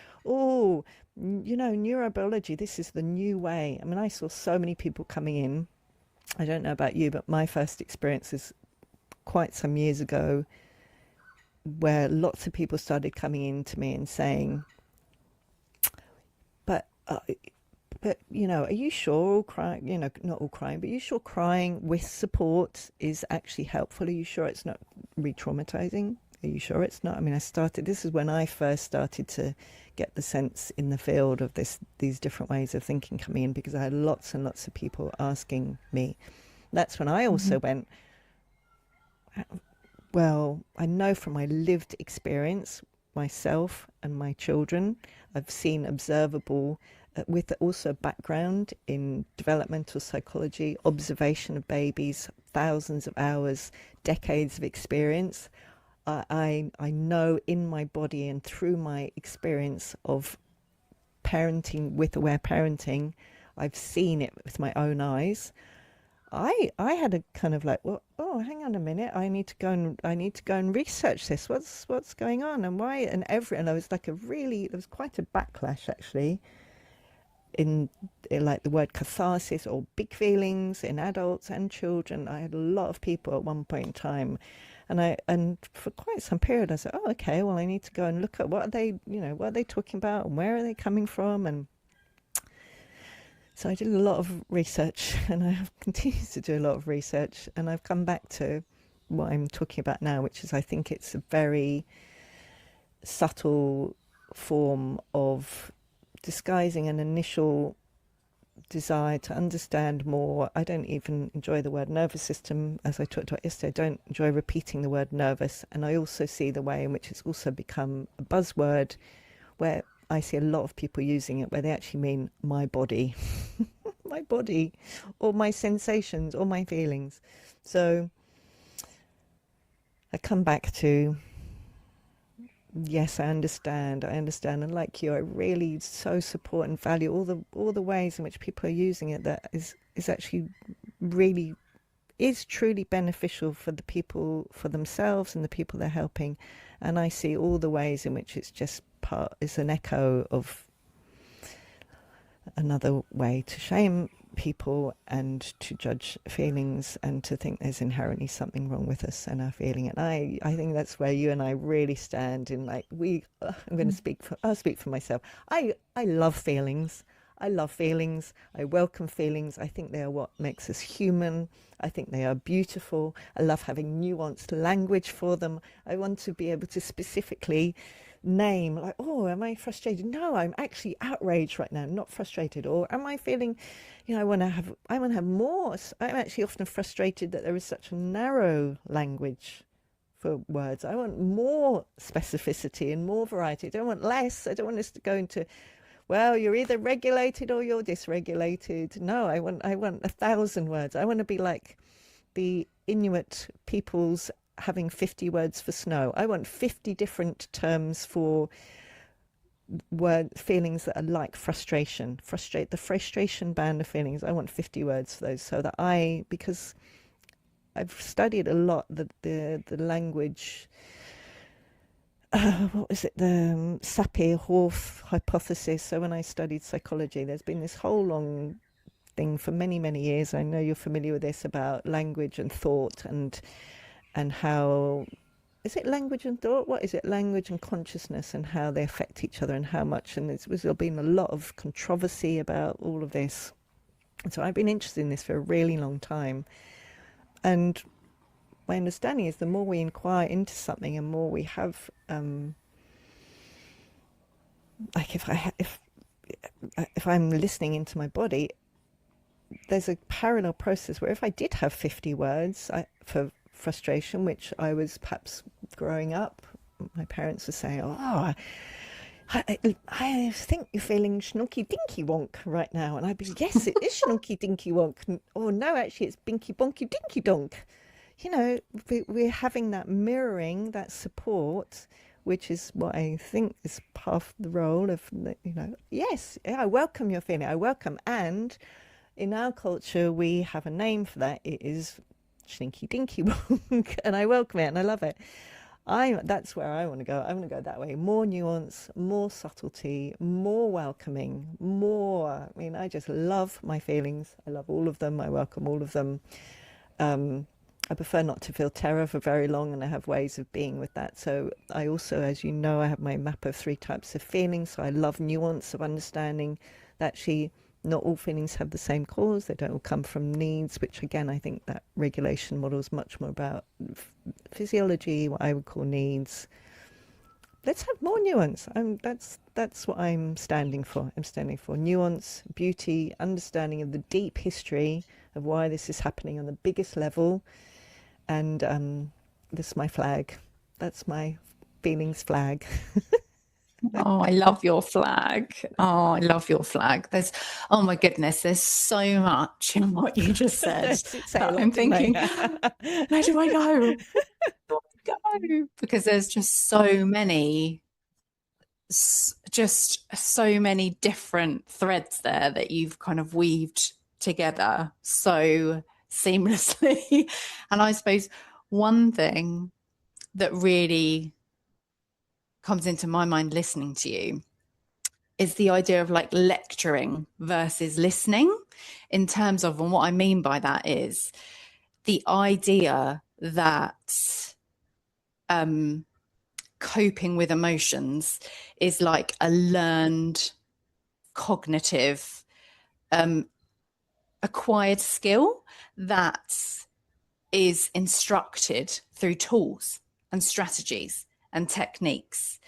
neurobiology, this is the new way. I mean, I saw so many people coming in. I don't know about you, but my first experience is quite some years ago, where lots of people started coming in to me and saying, but are you sure all crying, not all crying, but are you sure crying with support is actually helpful? Are you sure it's not re-traumatizing? Are you sure it's not? I mean, this is when I first started to get the sense in the field of these different ways of thinking coming in, because I had lots and lots of people asking me. That's when I also went, well, I know from my lived experience, myself and my children, I've seen observable, with also background in developmental psychology, observation of babies, thousands of hours, decades of experience. I know in my body and through my experience of parenting with aware parenting, I've seen it with my own eyes. I had a kind of like, well, oh, hang on a minute, I need to go and research this. What's going on and why? And there was like there was quite a backlash actually in like the word catharsis or big feelings in adults and children. I had a lot of people at one point in time, and for quite some period I said, oh, okay, well, I need to go and look at what are they talking about and where are they coming from. And so I did a lot of research, and I have continued to do a lot of research, and I've come back to what I'm talking about now, which is I think it's a very subtle form of disguising an initial desire to understand more. I don't even enjoy the word nervous system, as I talked about yesterday. I don't enjoy repeating the word nervous, and I also see the way in which it's also become a buzzword, where I see a lot of people using it where they actually mean my body, my body, or my sensations, or my feelings. So I come back to, yes, I understand, and like you, I really so support and value all the ways in which people are using it. That is actually really is truly beneficial for the people, for themselves and the people they're helping. And I see all the ways in which it's just is an echo of another way to shame people and to judge feelings and to think there's inherently something wrong with us and our feeling. And I think that's where you and I really stand in, like, I'll speak for myself. I love feelings. I love feelings. I welcome feelings. I think they are what makes us human. I think they are beautiful. I love having nuanced language for them. I want to be able to specifically name, like, oh, am I frustrated? No, I'm actually outraged right now, not frustrated. Or am I feeling, I want to have more. I'm actually often frustrated that there is such a narrow language for words. I want more specificity and more variety. I don't want less. I don't want us to go into, well, you're either regulated or you're dysregulated. No, I want 1,000 words. I want to be like the Inuit peoples having 50 words for snow. I want 50 different terms for feelings that are like frustration. The frustration band of feelings. I want 50 words for those, so that because I've studied a lot the language. What was it? The Sapir-Whorf hypothesis. So when I studied psychology, there's been this whole long thing for many, many years. I know you're familiar with this, about language and thought and how, is it language and thought? What is it? Language and consciousness, and how they affect each other and how much. And there's been a lot of controversy about all of this. And so I've been interested in this for a really long time. And my understanding is the more we inquire into something and more we have, like if I'm listening into my body, there's a parallel process where if I did have 50 words for frustration, which I was perhaps growing up, my parents would say, oh, I think you're feeling schnonky dinky wonk right now. And I'd be, yes, it is schnonky dinky wonk. Or no, actually it's binky bonky dinky donk. We're having that mirroring, that support, which is what I think is part of the role of, yes, I welcome your feeling, I welcome. And in our culture, we have a name for that. It is stinky dinky wonk, and I welcome it and I love it. That's where I want to go. I want to go that way. More nuance, more subtlety, more welcoming, more. I mean, I just love my feelings. I love all of them. I welcome all of them. I prefer not to feel terror for very long, and I have ways of being with that. So I also, as you know, I have my map of 3 types of feelings. So I love nuance of understanding that actually not all feelings have the same cause. They don't all come from needs, which again, I think that regulation model is much more about physiology, what I would call needs. Let's have more nuance. That's what I'm standing for. I'm standing for nuance, beauty, understanding of the deep history of why this is happening on the biggest level. And this is my flag. That's my feelings flag. Oh, I love your flag. Oh, I love your flag. Oh my goodness, there's so much in what you just said that I'm thinking, where do I go? Where do I go? Because there's just so many different threads there that you've kind of weaved together so seamlessly. And I suppose one thing that really comes into my mind listening to you is the idea of like lecturing versus listening, in terms of, and what I mean by that is the idea that coping with emotions is like a learned cognitive acquired skill that is instructed through tools and strategies and techniques,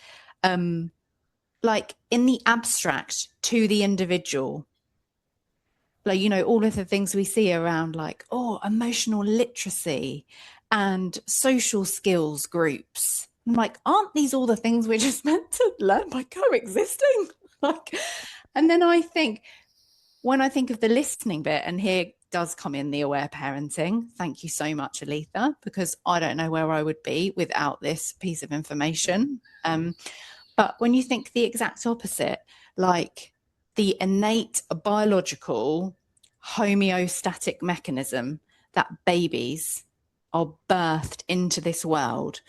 like in the abstract to the individual. Like, you know, all of the things we see around like, oh, emotional literacy and social skills groups. I'm like, aren't these all the things we're just meant to learn by coexisting? Like, and then I think, when I think of the listening bit, and here does come in the aware parenting. Thank you so much, Aletha, because I don't know where I would be without this piece of information. But when you think the exact opposite, like the innate biological homeostatic mechanism that babies are birthed into this world.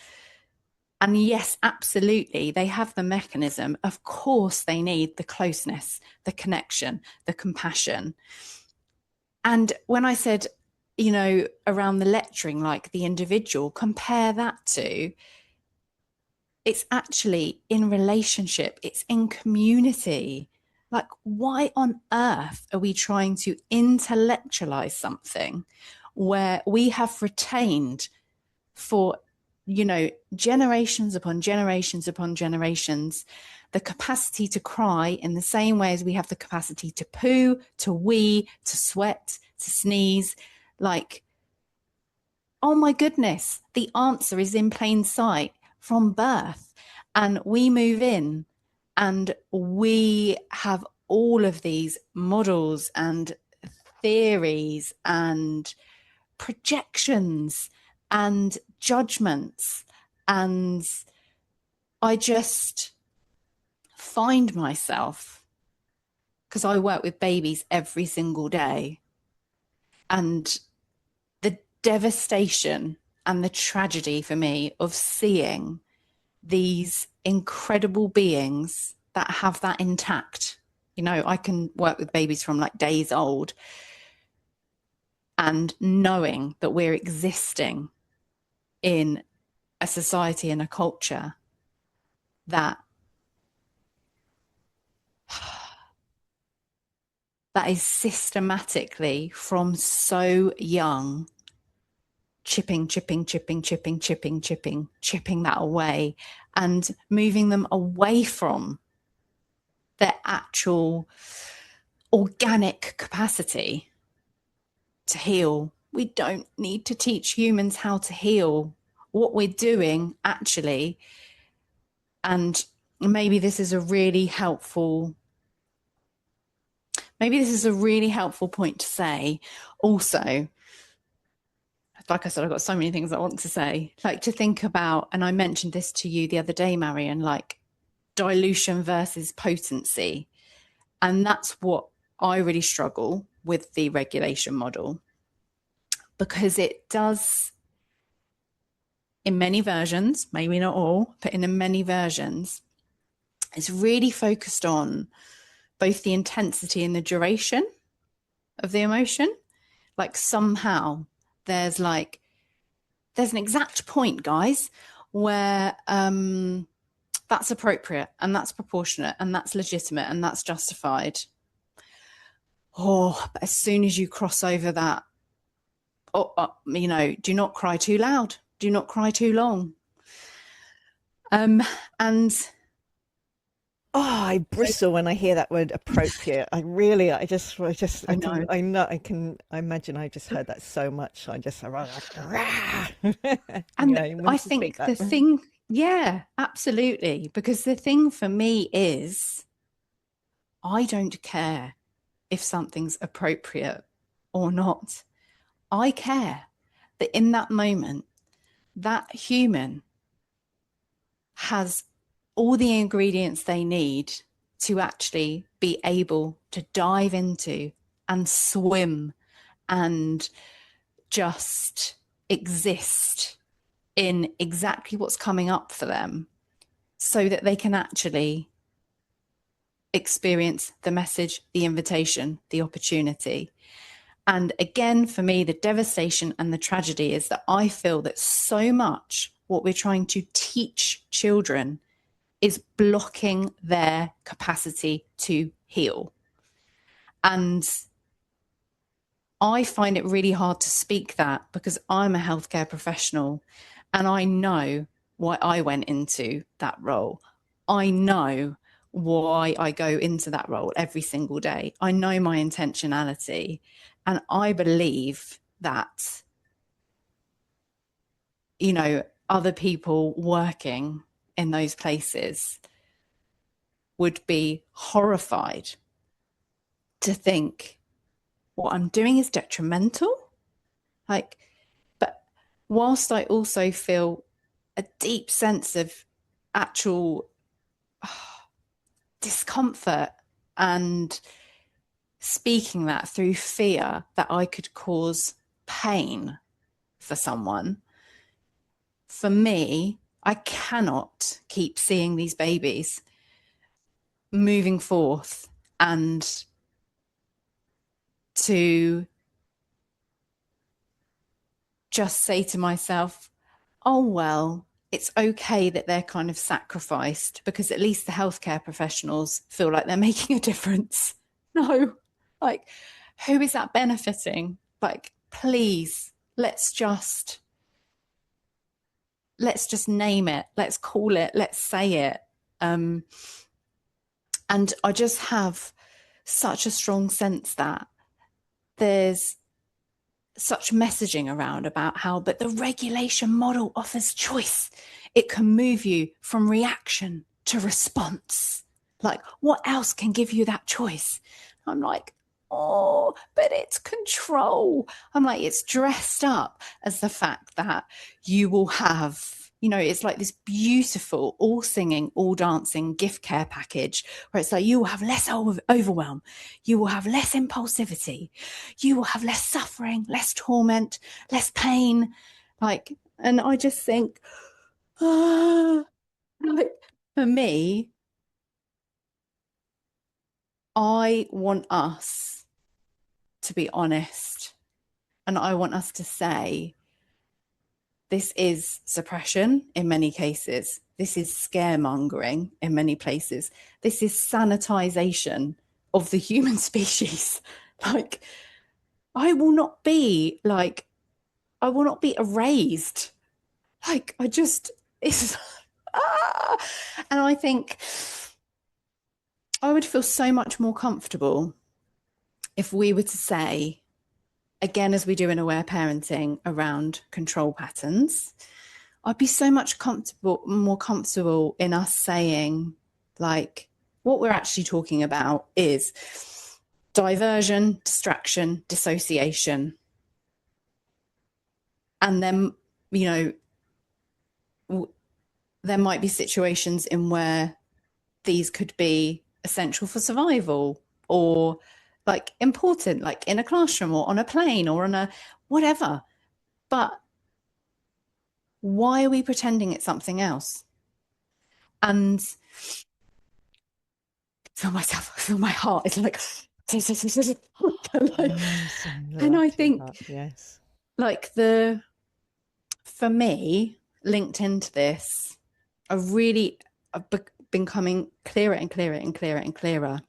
And yes, absolutely, they have the mechanism. Of course, they need the closeness, the connection, the compassion. And when I said, you know, around the lecturing, like the individual, compare that to, it's actually in relationship, it's in community. Like, why on earth are we trying to intellectualize something where we have retained for, you know, generations upon generations upon generations, the capacity to cry in the same way as we have the capacity to poo, to wee, to sweat, to sneeze? Like, oh my goodness, the answer is in plain sight from birth. And we move in and we have all of these models and theories and projections and judgments. And I just find myself, because I work with babies every single day, and the devastation and the tragedy for me of seeing these incredible beings that have that intact. You know, I can work with babies from like days old, and knowing that we're existing in a society and a culture that is systematically from so young chipping that away and moving them away from their actual organic capacity to heal. We don't need to teach humans how to heal. What we're doing actually, and maybe this is a really helpful point to say also, like I said, I've got so many things I want to say, like to think about, and I mentioned this to you the other day, Marion, like dilution versus potency. And that's what I really struggle with the regulation model, because it does, in many versions, maybe not all, but in many versions, it's really focused on both the intensity and the duration of the emotion. Like somehow there's an exact point, guys, where that's appropriate and that's proportionate and that's legitimate and that's justified. But as soon as you cross over that, do not cry too loud, do not cry too long. And I bristle when I hear that word appropriate. I imagine I just heard that so much. I think the thing, yeah, absolutely. Because the thing for me is, I don't care if something's appropriate or not. I care that in that moment, that human has all the ingredients they need to actually be able to dive into and swim and just exist in exactly what's coming up for them, so that they can actually experience the message, the invitation, the opportunity. And again, for me, the devastation and the tragedy is that I feel that so much what we're trying to teach children is blocking their capacity to heal. And I find it really hard to speak that, because I'm a healthcare professional and I know why I went into that role. I know why I go into that role every single day. I know my intentionality, and I believe that, other people working in those places would be horrified to think what I'm doing is detrimental. But whilst I also feel a deep sense of actual discomfort and speaking that through fear that I could cause pain for someone, for me, I cannot keep seeing these babies moving forth and to just say to myself, oh, well, it's okay that they're kind of sacrificed because at least the healthcare professionals feel like they're making a difference. No, who is that benefiting? Please, let's just name it. Let's call it. Let's say it. And I just have such a strong sense that there's such messaging around about how, but the regulation model offers choice. It can move you from reaction to response. What else can give you that choice? I'm like, oh, but it's control. I'm like, it's dressed up as the fact that you will have, it's like this beautiful, all singing, all dancing gift care package where it's like, you will have less overwhelm, you will have less impulsivity, you will have less suffering, less torment, less pain. And I just think, for me, I want us to be honest, and I want us to say, this is suppression in many cases. This is scaremongering in many places. This is sanitization of the human species. I will not be erased. And I think I would feel so much more comfortable if we were to say, again, as we do in aware parenting around control patterns, I'd be so much more comfortable in us saying, what we're actually talking about is diversion, distraction, dissociation. And then, there might be situations in where these could be essential for survival or important, in a classroom or on a plane or on a whatever. But why are we pretending it's something else? And I feel my heart is and I think yes, for me, linked into this, I've been coming clearer and clearer and clearer and clearer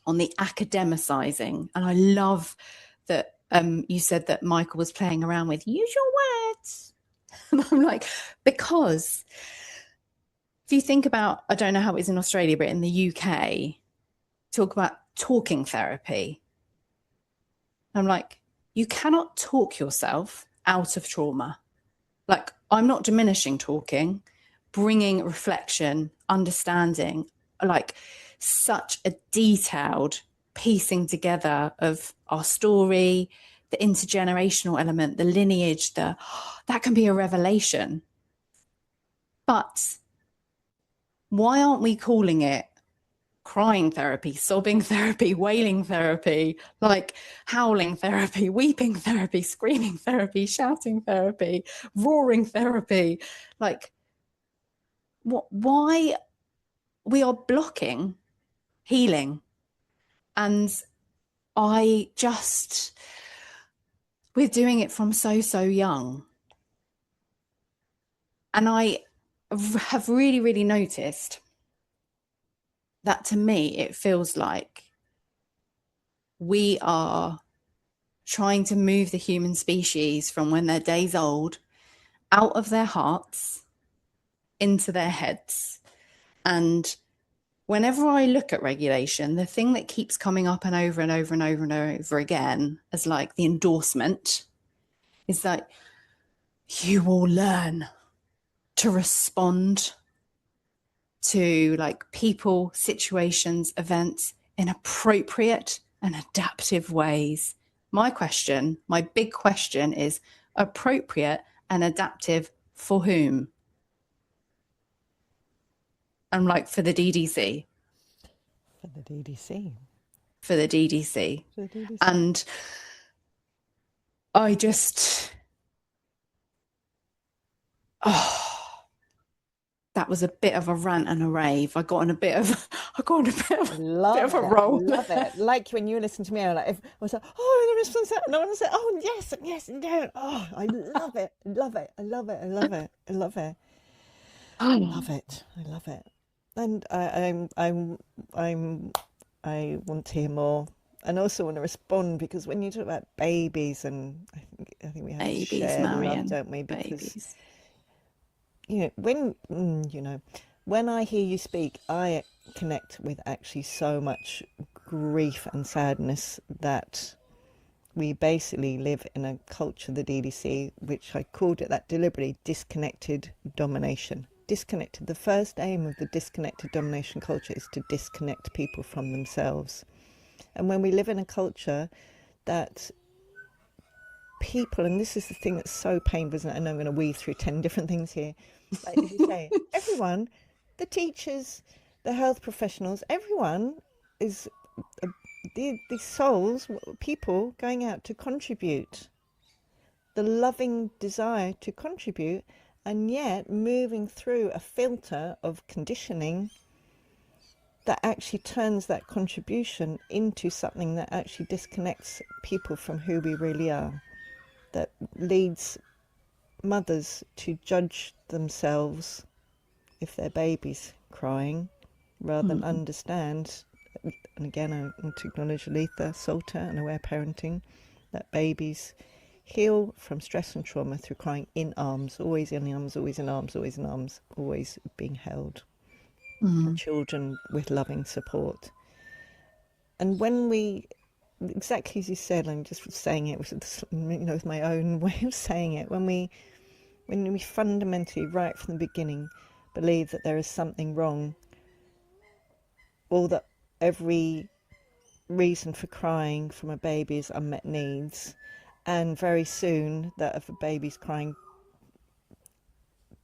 on the academicizing. And I love that you said that Michael was playing around with use your words. And I'm like, because if you think about, I don't know how it is in Australia, but in the UK, talk about talking therapy. I'm like, you cannot talk yourself out of trauma. Like, I'm not diminishing talking, bringing reflection, understanding, like such a detailed piecing together of our story, the intergenerational element, the lineage, that can be a revelation. But why aren't we calling it crying therapy, sobbing therapy, wailing therapy, like howling therapy, weeping therapy, screaming therapy, shouting therapy, roaring therapy? Like, why we are blocking healing? And we're doing it from so young. And I have really, really noticed that, to me, it feels like we are trying to move the human species from when they're days old out of their hearts into their heads. And whenever I look at regulation, the thing that keeps coming up and over and over and over and over again as like the endorsement is that you will learn to respond to like people, situations, events in appropriate and adaptive ways. My big question is appropriate and adaptive for whom? I'm like, for the DDC. For the DDC. For the DDC. For the DDC. And I just, that was a bit of a rant and a rave. I got on a bit of a roll. Love it. Like when you listen to me, I was like, oh, the response, and I was like, oh, yes, no. Oh, I love it. I love it. And I want to hear more, and also want to respond, because when you talk about babies, and I think we have to share Marion, love, don't we? Because babies. When I hear you speak, I connect with actually so much grief and sadness that we basically live in a culture, the DDC, which I called it that deliberately, disconnected domination. Disconnected. The first aim of the disconnected domination culture is to disconnect people from themselves. And when we live in a culture that people, and this is the thing that's so painful, isn't it? I know I'm going to weave through 10 different things here. Like, as you say, everyone, the teachers, the health professionals, everyone is the souls, people going out to contribute, the loving desire to contribute, and yet moving through a filter of conditioning that actually turns that contribution into something that actually disconnects people from who we really are, that leads mothers to judge themselves if their baby's crying, rather than understand. And again, I want to acknowledge Aletha Salter and Aware Parenting, that babies heal from stress and trauma through crying in arms, always in arms, always in arms, always in arms, always being held. Children with loving support. And when we, exactly as you said, I'm just saying it with my own way of saying it, when we fundamentally, right from the beginning, believe that there is something wrong, or that every reason for crying from a baby is unmet needs, and very soon that if a baby's crying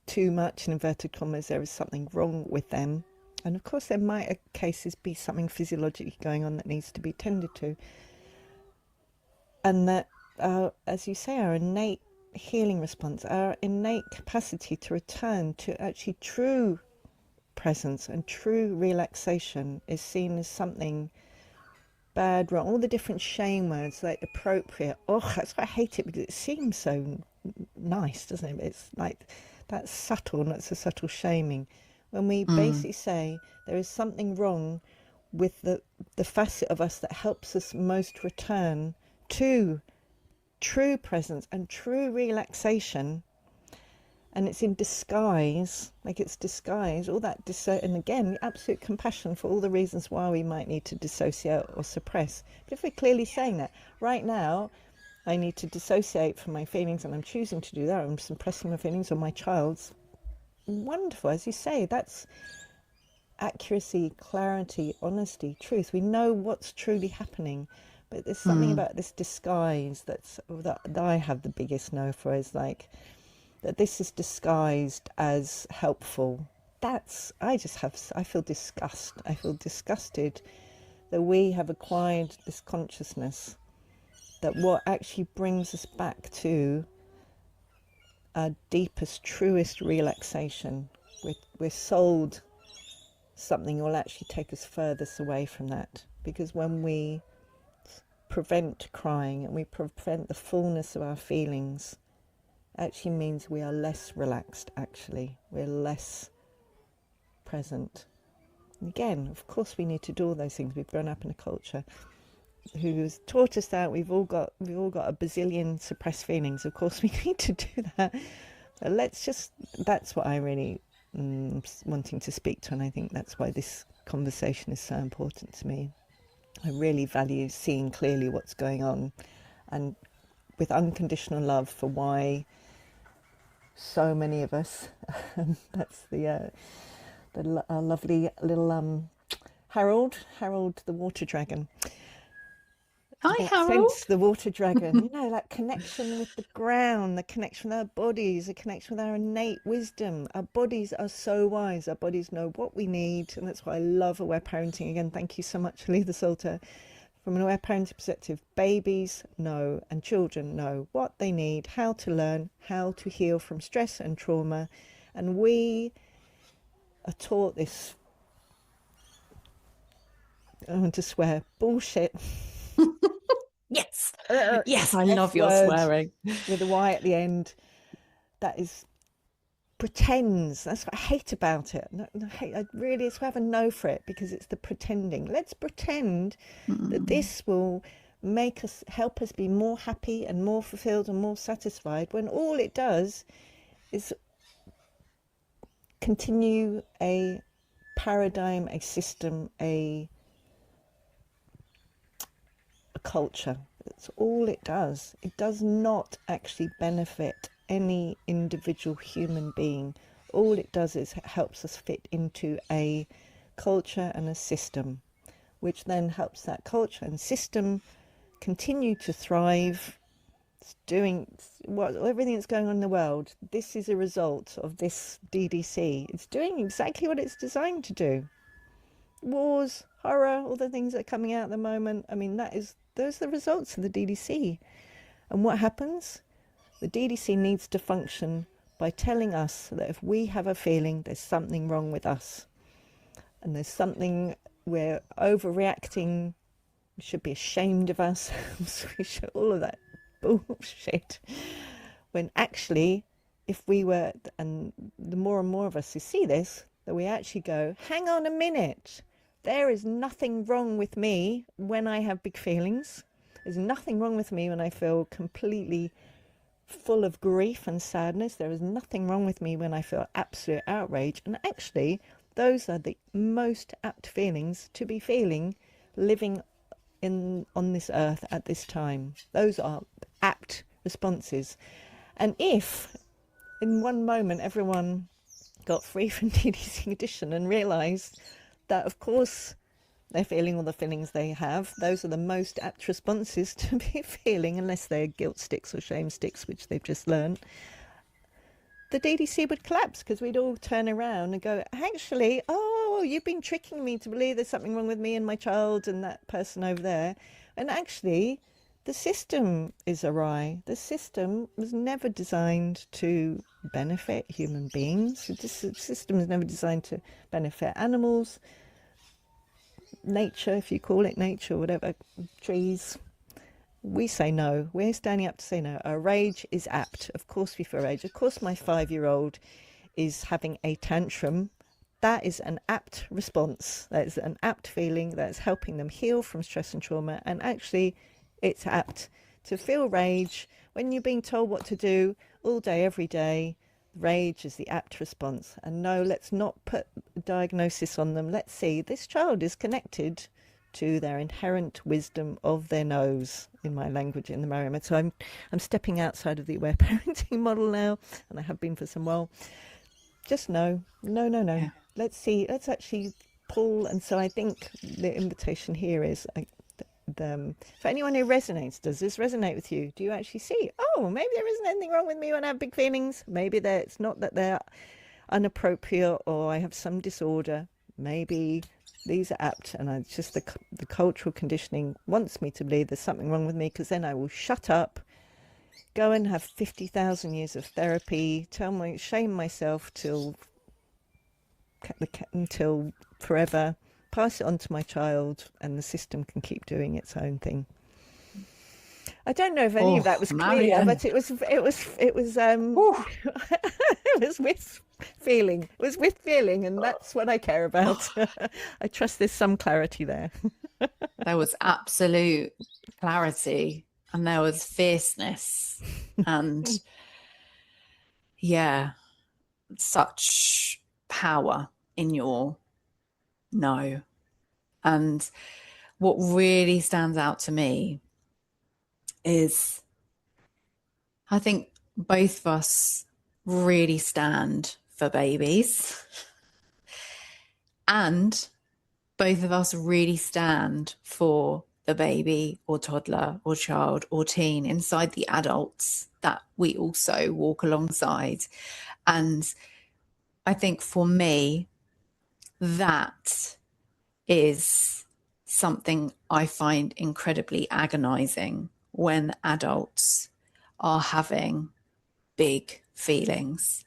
too much, in inverted commas, there is something wrong with them. And of course there might in cases be something physiologically going on that needs to be tended to, and that as you say, our innate healing response, our innate capacity to return to actually true presence and true relaxation is seen as something bad, wrong, all the different shame words, like appropriate. Oh, that's why I hate it, because it seems so nice, doesn't it? But it's like that's subtle, and that's a subtle shaming. When we basically say there is something wrong with the facet of us that helps us most return to true presence and true relaxation. And it's in disguise, like it's disguise, all that and again, absolute compassion for all the reasons why we might need to dissociate or suppress. But if we're clearly saying that, right now, I need to dissociate from my feelings and I'm choosing to do that, I'm suppressing my feelings, or my child's, wonderful, as you say, that's accuracy, clarity, honesty, truth. We know what's truly happening, but there's something about this disguise that I have the biggest no for, is like, that this is disguised as helpful. I feel disgust. I feel disgusted that we have acquired this consciousness that what actually brings us back to our deepest, truest relaxation. We're sold something that will actually take us furthest away from that. Because when we prevent crying and we prevent the fullness of our feelings, actually means we are less relaxed, actually. We're less present. And again, of course we need to do all those things. We've grown up in a culture who's taught us that we've all got a bazillion suppressed feelings. Of course we need to do that. But that's what I really wanting to speak to, and I think that's why this conversation is so important to me. I really value seeing clearly what's going on, and with unconditional love for why so many of us, that's our lovely little Harold the water dragon. Hi, Harold. Sense the water dragon, that connection with the ground, the connection with our bodies, the connection with our innate wisdom. Our bodies are so wise. Our bodies know what we need, and that's why I love aware parenting. Again, thank you so much, Lee the Salter. From an aware parenting perspective, babies know and children know what they need, how to learn, how to heal from stress and trauma. And we are taught this, I want to swear, bullshit. Yes. Yes, I love your swearing. With a Y at the end. That is pretends. That's what I hate about it. I really, it's why I have a no for it, because it's the pretending. Let's pretend that this will help us be more happy and more fulfilled and more satisfied, when all it does is continue a paradigm, a system, a culture. That's all it does. It does not actually benefit any individual human being. All it does is it helps us fit into a culture and a system, which then helps that culture and system continue to thrive. It's doing everything that's going on in the world. This is a result of this DDC. It's doing exactly what it's designed to do. Wars, horror, all the things that are coming out at the moment. I mean, those are the results of the DDC. And what happens? The DDC needs to function by telling us that if we have a feeling, there's something wrong with us. And there's something, we're overreacting, we should be ashamed of ourselves, we should, all of that bullshit. When actually, if we were, and the more and more of us who see this, that we actually go, hang on a minute, there is nothing wrong with me when I have big feelings. There's nothing wrong with me when I feel completely full of grief and sadness. There is nothing wrong with me when I feel absolute outrage. And actually, those are the most apt feelings to be feeling living on this earth at this time. Those are apt responses. And if in one moment everyone got free from DDC addiction and realised that, of course, they're feeling all the feelings they have, those are the most apt responses to be feeling, unless they're guilt sticks or shame sticks, which they've just learned, the DDC would collapse, because we'd all turn around and go, actually, oh, you've been tricking me to believe there's something wrong with me and my child and that person over there. And actually, the system is awry. The system was never designed to benefit human beings. The system is never designed to benefit animals, nature, if you call it nature, whatever, trees. We say no. We're standing up to say no. Our rage is apt. Of course we feel rage. Of course my 5-year-old is having a tantrum that is an apt response. That is an apt feeling that's helping them heal from stress and trauma. And actually, it's apt to feel rage when you're being told what to do all day, every day. Rage is the apt response. And no, let's not put a diagnosis on them. Let's see, this child is connected to their inherent wisdom of their nose, in my language, in the Marion. So I'm stepping outside of the aware parenting model now, and I have been for some while. Just no. Yeah. Let's see, let's actually pull. And so I think the invitation here is, for anyone who resonates, does this resonate with you? Do you actually see, oh, maybe there isn't anything wrong with me when I have big feelings? Maybe it's not that they're inappropriate or I have some disorder. Maybe these are apt, and it's just the cultural conditioning wants me to believe there's something wrong with me, because then I will shut up, go and have 50,000 years of therapy, shame myself until forever, pass it on to my child, and the system can keep doing its own thing. I don't know if any of that was clear, but it was it was it was with feeling. It was with feeling, and that's what I care about. I trust there's some clarity there. There was absolute clarity, and there was fierceness, and yeah, such power in your no. And what really stands out to me is, I think both of us really stand for babies, and both of us really stand for the baby or toddler or child or teen inside the adults that we also walk alongside. And I think for me, that is something I find incredibly agonizing, when adults are having big feelings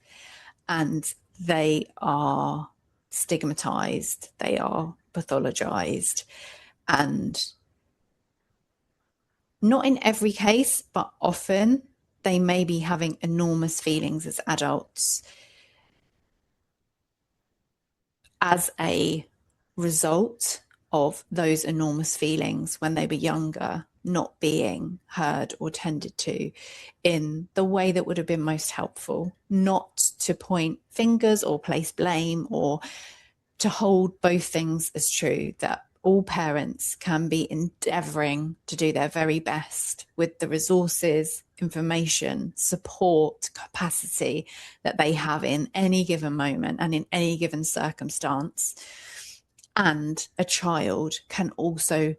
and they are stigmatized, they are pathologized, and not in every case, but often they may be having enormous feelings as adults as a result of those enormous feelings when they were younger not being heard or tended to in the way that would have been most helpful, not to point fingers or place blame, or to hold both things as true, that all parents can be endeavouring to do their very best with the resources, information, support, capacity that they have in any given moment and in any given circumstance. And a child can also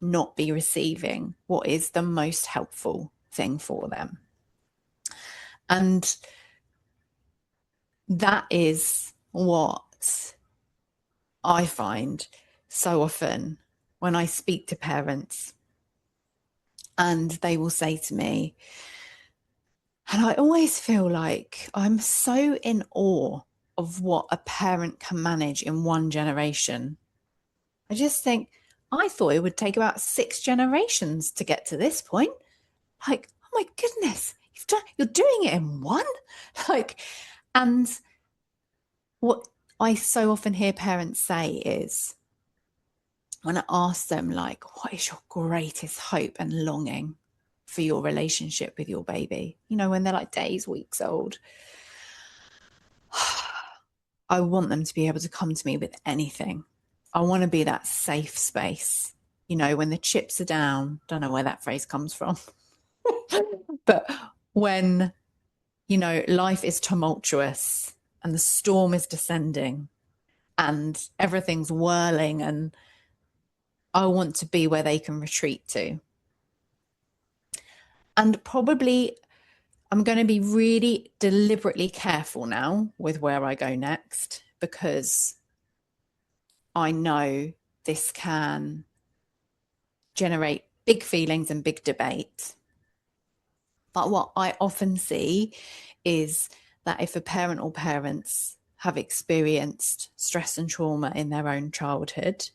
not be receiving what is the most helpful thing for them. And that is what I find so often when I speak to parents, and they will say to me, and I always feel like I'm so in awe of what a parent can manage in one generation. I just think, I thought it would take about 6 generations to get to this point. Like, oh my goodness, you're doing it in one? Like, and what I so often hear parents say is, when I ask them, like, what is your greatest hope and longing for your relationship with your baby? You know, when they're like days, weeks old. I want them to be able to come to me with anything. I want to be that safe space. You know, when the chips are down, don't know where that phrase comes from. But when, you know, life is tumultuous and the storm is descending and everything's whirling, and I want to be where they can retreat to. And probably I'm going to be really deliberately careful now with where I go next, because I know this can generate big feelings and big debate. But what I often see is that if a parent or parents have experienced stress and trauma in their own childhood,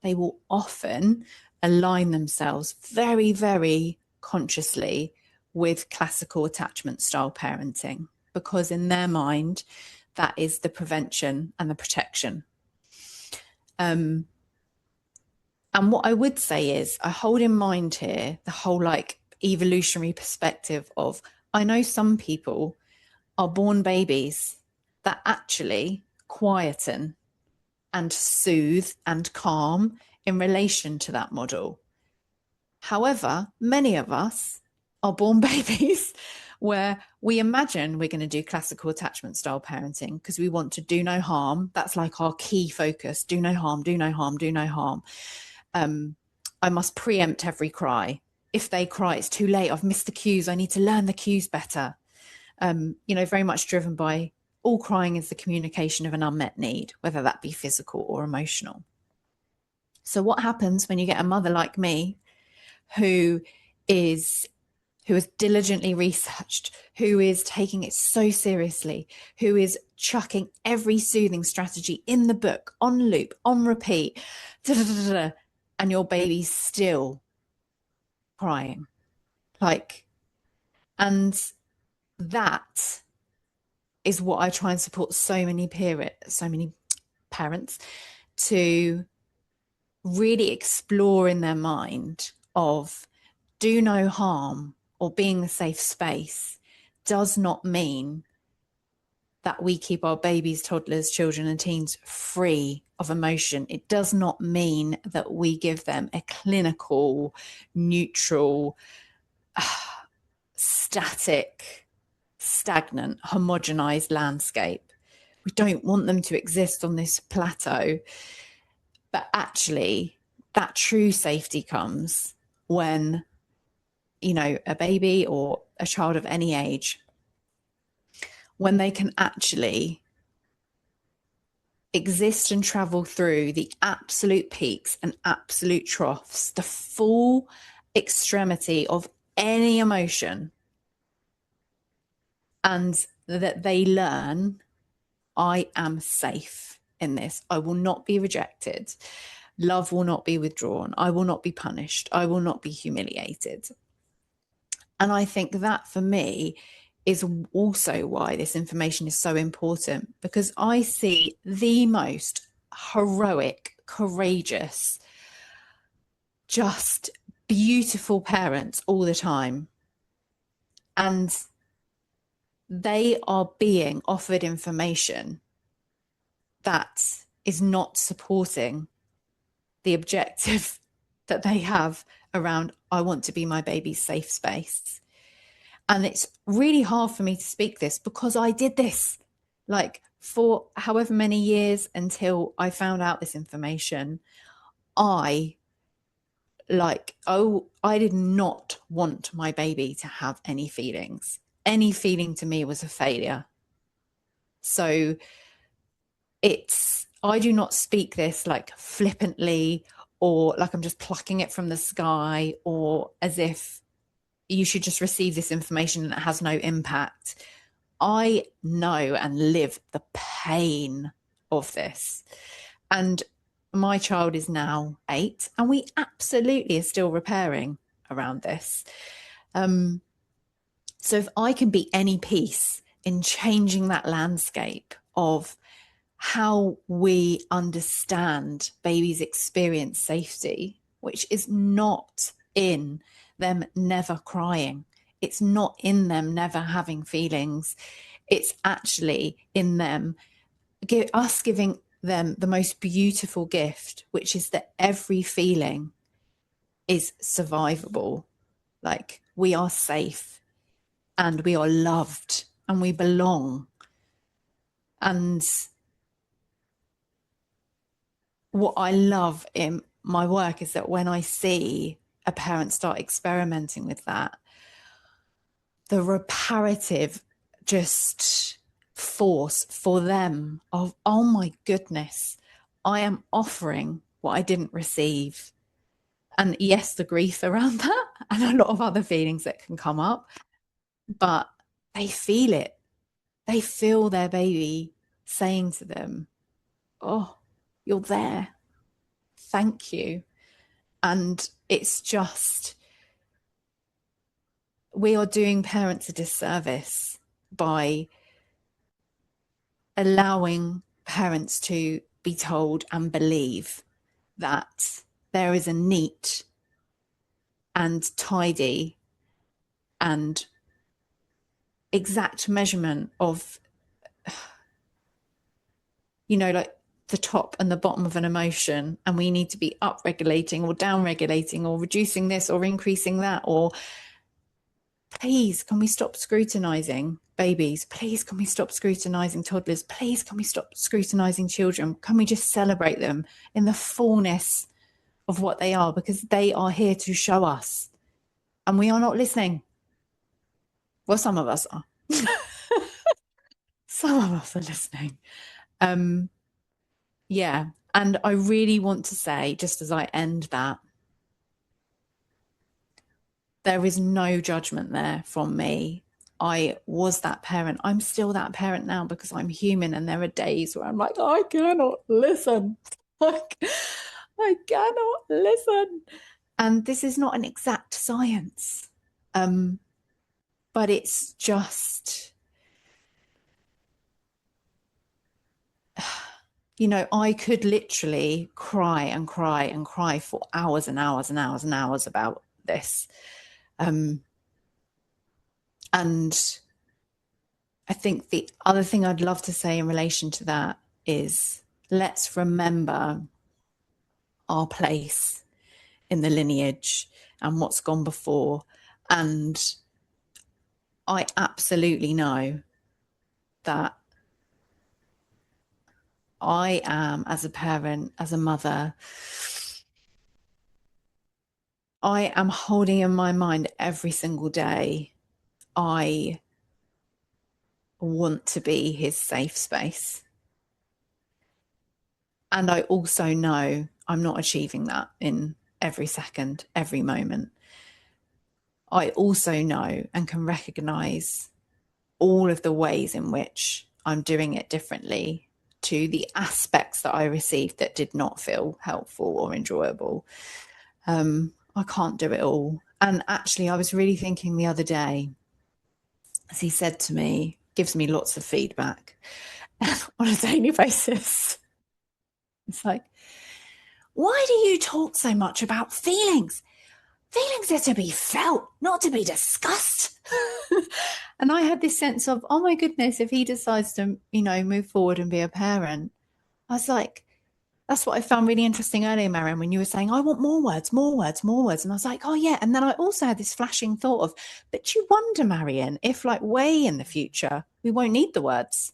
they will often align themselves very, very consciously with classical attachment style parenting, because in their mind, that is the prevention and the protection. And what I would say is, I hold in mind here the whole like evolutionary perspective of, I know some people are born babies that actually quieten and soothe and calm in relation to that model. However, many of us are born babies where we imagine we're going to do classical attachment style parenting because we want to do no harm. That's like our key focus: do no harm, do no harm, do no harm. I must preempt every cry. If they cry, it's too late. I've missed the cues. I need to learn the cues better. Very much driven by all crying is the communication of an unmet need, whether that be physical or emotional. So what happens when you get a mother like me who has diligently researched, who is taking it so seriously, who is chucking every soothing strategy in the book on loop, on repeat, and your baby's still crying? And that is what I try and support so many parents to really explore in their mind of, do no harm or being a safe space does not mean that we keep our babies, toddlers, children and teens free of emotion. It does not mean that we give them a clinical, neutral, static, stagnant, homogenized landscape. We don't want them to exist on this plateau. But actually, that true safety comes when, a baby or a child of any age, when they can actually exist and travel through the absolute peaks and absolute troughs, the full extremity of any emotion, and that they learn, I am safe in this. I will not be rejected. Love will not be withdrawn. I will not be punished. I will not be humiliated. And I think that for me is also why this information is so important, because I see the most heroic, courageous, just beautiful parents all the time. And they are being offered information that is not supporting the objective that they have around, I want to be my baby's safe space. And it's really hard for me to speak this because I did this for however many years until I found out this information. I did not want my baby to have any feelings. Any feeling to me was a failure. So I do not speak this flippantly or like I'm just plucking it from the sky or as if you should just receive this information and it has no impact. I know and live the pain of this. And my child is now 8 and we absolutely are still repairing around this. So if I can be any piece in changing that landscape of how we understand babies experience safety, which is not in them never crying. It's not in them never having feelings. It's actually in them, us giving them the most beautiful gift, which is that every feeling is survivable. We are safe and we are loved and we belong. And what I love in my work is that when I see a parent start experimenting with that, the reparative just force for them of, oh my goodness, I am offering what I didn't receive. And yes, the grief around that and a lot of other feelings that can come up, but they feel it. They feel their baby saying to them, oh, you're there. Thank you. And it's just, we are doing parents a disservice by allowing parents to be told and believe that there is a neat and tidy and exact measurement of, you know, like the top and the bottom of an emotion, and we need to be up regulating or down regulating or reducing this or increasing that, or please can we stop scrutinizing babies? Please can we stop scrutinizing toddlers? Please can we stop scrutinizing children? Can we just celebrate them in the fullness of what they are, because they are here to show us and we are not listening. Well, some of us are. Some of us are listening. Yeah. And I really want to say, just as I end that, there is no judgment there from me. I was that parent. I'm still that parent now because I'm human, and there are days where I'm like, I cannot listen. Like, I cannot listen. And this is not an exact science. But it's just, you know, I could literally cry and cry and cry for hours and hours and hours and hours about this. And I think the other thing I'd love to say in relation to that is, let's remember our place in the lineage and what's gone before. And I absolutely know that I am, as a parent, as a mother, I am holding in my mind every single day, I want to be his safe space. And I also know I'm not achieving that in every second, every moment. I also know and can recognize all of the ways in which I'm doing it differently to the aspects that I received that did not feel helpful or enjoyable. I can't do it all. And actually, I was really thinking the other day, as he said to me, gives me lots of feedback on a daily basis. It's like, why do you talk so much about feelings? Feelings are to be felt, not to be discussed. And I had this sense of, oh my goodness, if he decides to, you know, move forward and be a parent, I was like, that's what I found really interesting earlier, Marion, when you were saying, I want more words, more words, more words. And I was like, oh yeah. And then I also had this flashing thought of, but you wonder, Marion, if like way in the future, we won't need the words.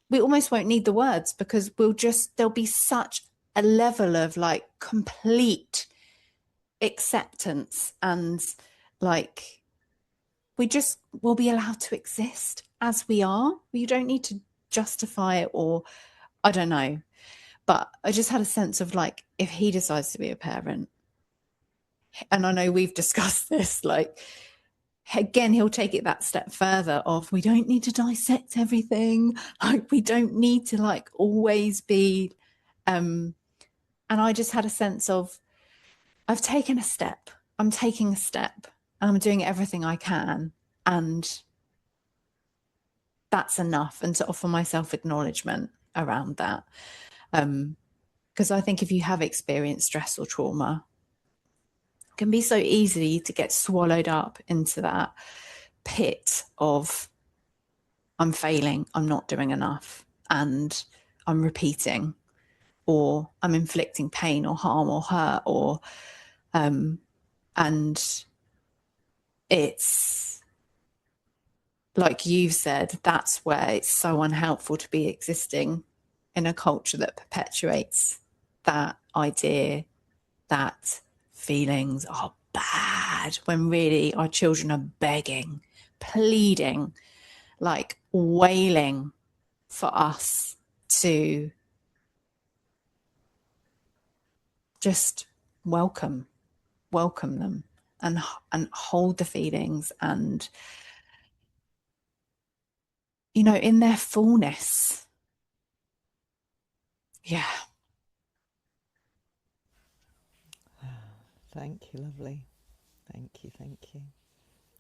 We almost won't need the words, because there'll be such a level of like complete acceptance, and like we'll be allowed to exist as we are. You don't need to justify it, or I don't know. But I just had a sense of like, if he decides to be a parent, and I know we've discussed this, like, again, he'll take it that step further of, we don't need to dissect everything. Like, we don't need to like always be, and I just had a sense of, I've taken a step. I'm taking a step and I'm doing everything I can. And that's enough. And to offer myself acknowledgement around that. Because I think if you have experienced stress or trauma, it can be so easy to get swallowed up into that pit of, I'm failing, I'm not doing enough, and I'm repeating, or I'm inflicting pain or harm or hurt, or and it's like you've said, that's where it's so unhelpful to be existing in a culture that perpetuates that idea that feelings are bad, when really our children are begging, pleading, like wailing for us to just welcome them and hold the feelings, and, you know, in their fullness. Yeah. Thank you, lovely. Thank you.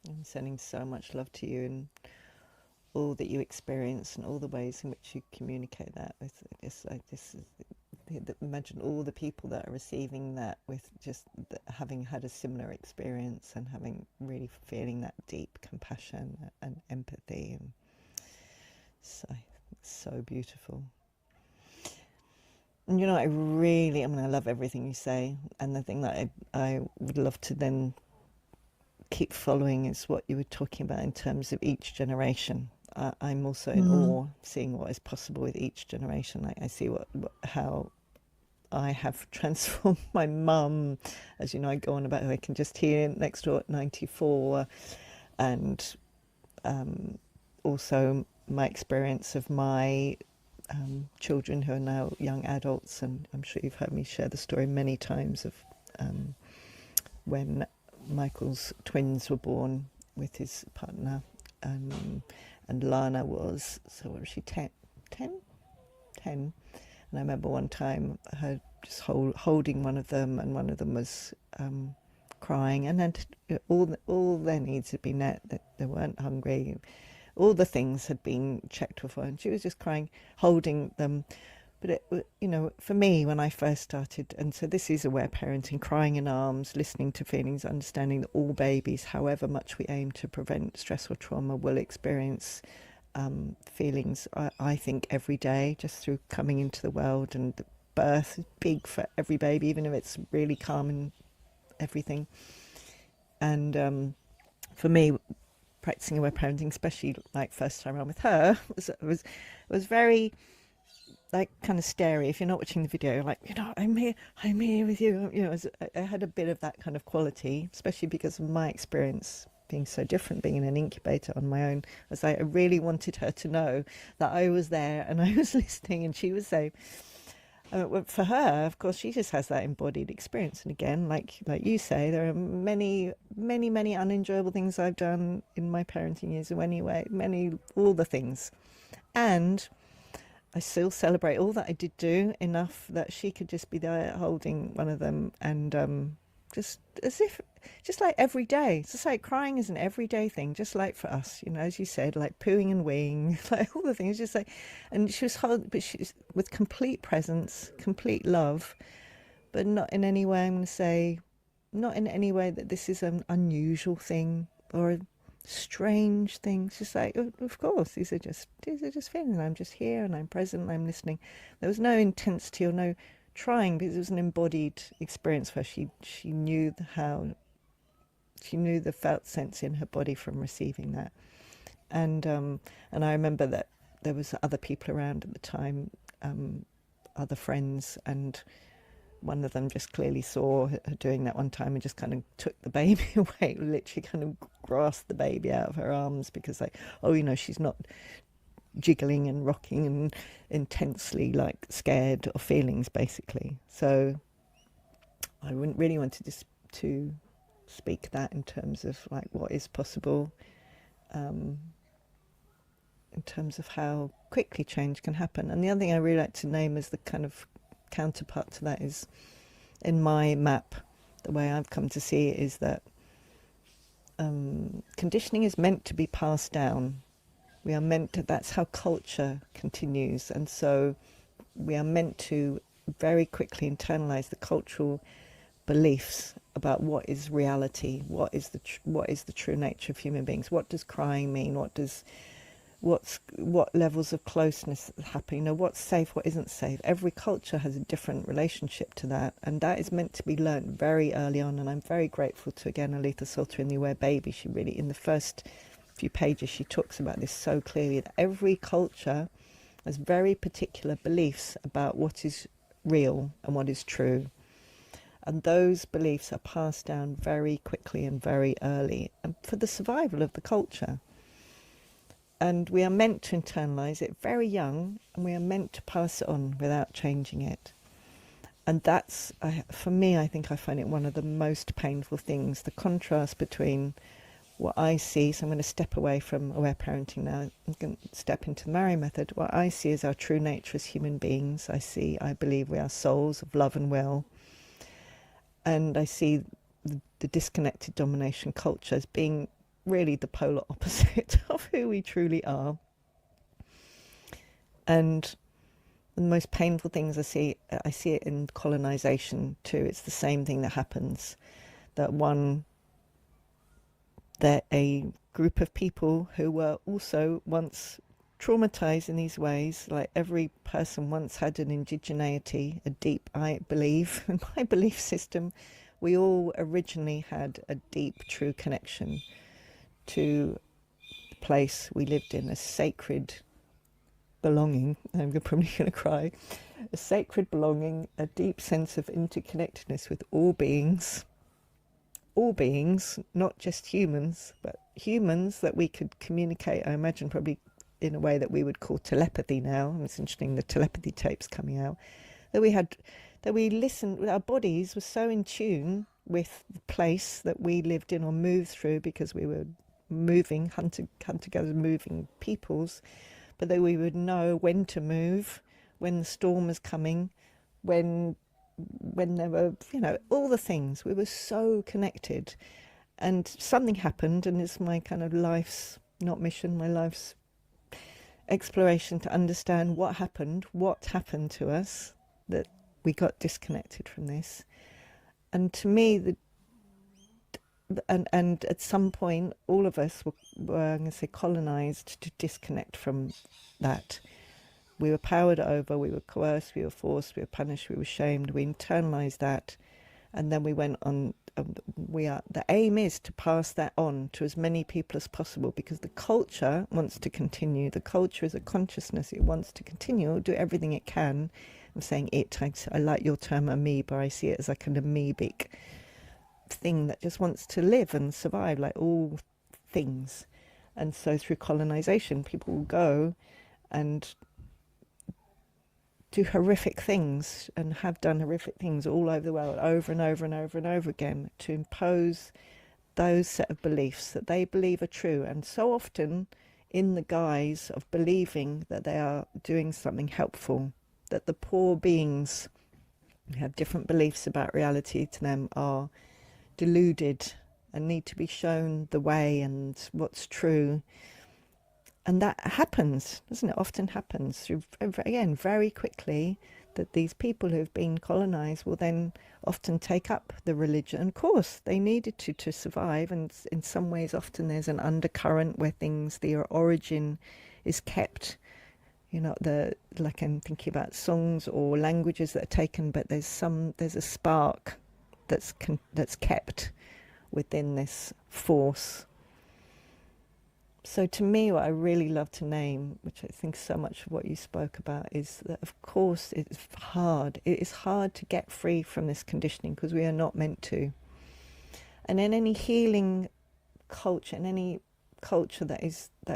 I'm sending so much love to you, and all that you experience and all the ways in which you communicate that with imagine all the people that are receiving that with just having had a similar experience and having really feeling that deep compassion and empathy, and so beautiful. And I love everything you say, and the thing that I would love to then keep following is what you were talking about in terms of each generation. I'm also in awe seeing what is possible with each generation. I see how I have transformed my mum. As you know, I go on about her. I can just hear next door at 94, and also my experience of my children who are now young adults. And I'm sure you've heard me share the story many times of when Michael's twins were born with his partner, and Lana was, so what was she, 10? 10? And I remember one time her just holding one of them, and one of them was crying, and then all their needs had been met, that they weren't hungry, all the things had been checked for, and she was just crying, holding them. But for me, when I first started, and so this is aware parenting, crying in arms, listening to feelings, understanding that all babies, however much we aim to prevent stress or trauma, will experience feelings, I think, every day, just through coming into the world. And the birth is big for every baby, even if it's really calm and everything. And for me, practicing aware parenting, especially like first time around with her, was very like kind of scary. If you're not watching the video, like, I'm here with you. I had a bit of that kind of quality, especially because of my experience being so different, being in an incubator on my own. I was like, I really wanted her to know that I was there and I was listening, and she was safe. For her, of course, she just has that embodied experience. And again, like you say, there are many, many, many unenjoyable things I've done in my parenting years anyway, all the things. And I still celebrate all that I did do, enough that she could just be there holding one of them, and just like every day. It's just like crying is an everyday thing, just like for us, as you said, like pooing and weeing, like all the things, just like, and she was but she was with complete presence, complete love, but not in any way, I'm going to say, not in any way that this is an unusual thing or a strange things. Just like, of course, these are just feelings. I'm just here and I'm present and I'm listening. There was no intensity or no trying, because it was an embodied experience where she knew the felt sense in her body from receiving that. And I remember that there was other people around at the time, other friends, and one of them just clearly saw her doing that one time and just kind of took the baby away, literally kind of grasped the baby out of her arms, because like, she's not jiggling and rocking and intensely like scared of feelings, basically. So I wouldn't really want to speak that in terms of like what is possible, in terms of how quickly change can happen. And the other thing I really like to name as the kind of counterpart to that is, in my map, the way I've come to see it is that conditioning is meant to be passed down. We are meant to, that's how culture continues. And so we are meant to very quickly internalize the cultural beliefs about what is reality, what is the true nature of human beings, what does crying mean, what levels of closeness happen, what's safe, what isn't safe. Every culture has a different relationship to that, and that is meant to be learnt very early on. And I'm very grateful to, again, Aletha Salter in The Aware Baby. She really, in the first few pages, she talks about this so clearly, that every culture has very particular beliefs about what is real and what is true. And those beliefs are passed down very quickly and very early, and for the survival of the culture. And we are meant to internalize it very young, and we are meant to pass it on without changing it. And that's, for me, I think I find it one of the most painful things, the contrast between what I see. So I'm going to step away from aware parenting now. I'm going to step into the Marion method. What I see is our true nature as human beings. I believe we are souls of love and will. And I see the disconnected domination culture as being really the polar opposite of who we truly are. And the most painful things I see it in colonisation too. It's the same thing that happens. That a group of people who were also once traumatized in these ways, like every person once had an indigeneity, a deep, I believe, in my belief system, we all originally had a deep, true connection to the place we lived in, a sacred belonging. I'm probably going to cry. A sacred belonging, a deep sense of interconnectedness with all beings, not just humans, but humans that we could communicate, I imagine, probably in a way that we would call telepathy now. It's interesting, the telepathy tapes coming out, that we listened, our bodies were so in tune with the place that we lived in or moved through, because we were moving, hunter-gatherer moving peoples, but that we would know when to move, when the storm was coming, when there were, all the things. We were so connected. And something happened, and it's my kind of life's, not mission, my life's exploration to understand what happened to us, that we got disconnected from this. And to me, and at some point, all of us were I'm going to say, colonized to disconnect from that. We were powered over, we were coerced, we were forced, we were punished, we were shamed, we internalized that, and then we went on. The aim is to pass that on to as many people as possible, because the culture wants to continue. The culture is a consciousness, it wants to continue, it'll do everything it can. I'm saying it, I like your term amoeba, I see it as like an amoebic thing that just wants to live and survive, like all things. And so through colonization, people will go and do horrific things, and have done horrific things all over the world, over and over and over and over again, to impose those set of beliefs that they believe are true, and so often in the guise of believing that they are doing something helpful, that the poor beings who have different beliefs about reality to them are deluded and need to be shown the way and what's true. And that happens, doesn't it? Often happens through, again, very quickly, that these people who've been colonized will then often take up the religion. And of course, they needed to survive. And in some ways, often there's an undercurrent where their origin is kept. Like I'm thinking about songs or languages that are taken, but there's a spark that's kept within this force. So to me, what I really love to name, which I think so much of what you spoke about, is that of course it's hard. It is hard to get free from this conditioning, because we are not meant to. And in any healing culture, in any culture that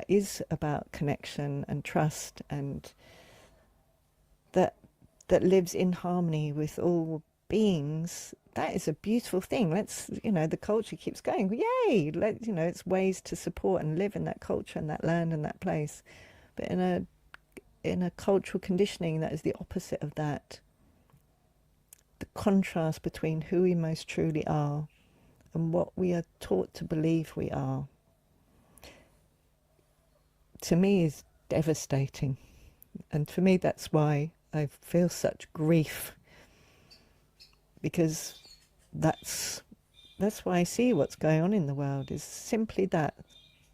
is about connection and trust, and that lives in harmony with all beings, that is a beautiful thing. The culture keeps going. Yay! It's ways to support and live in that culture and that land and that place. But in a cultural conditioning that is the opposite of that, the contrast between who we most truly are and what we are taught to believe we are, to me is devastating. And for me, that's why I feel such grief, because that's why I see what's going on in the world, is simply that,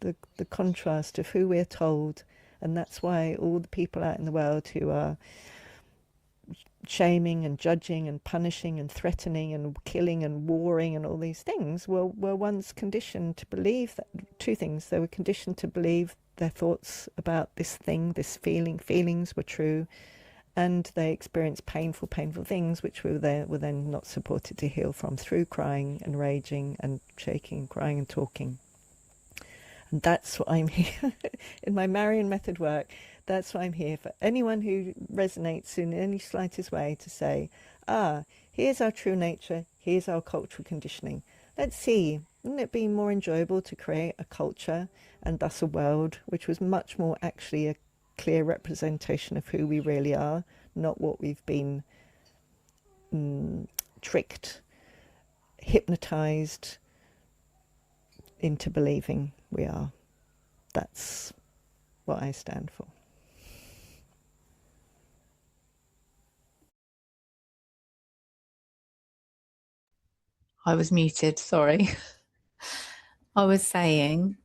the contrast of who we're told. And that's why all the people out in the world who are shaming and judging and punishing and threatening and killing and warring and all these things were once conditioned to believe that two things. They were conditioned to believe their thoughts about this thing, this feelings were true, and they experienced painful things, which were then not supported to heal from, through crying and raging and shaking and crying and talking. And that's what I'm here in my Marion method work. That's what I'm here for. Anyone who resonates in any slightest way, to say, here's our true nature, here's our cultural conditioning. Let's see, wouldn't it be more enjoyable to create a culture and thus a world which was much more actually a clear representation of who we really are, not what we've been tricked, hypnotized into believing. we are. That's what I stand for. I was muted, sorry. I was saying,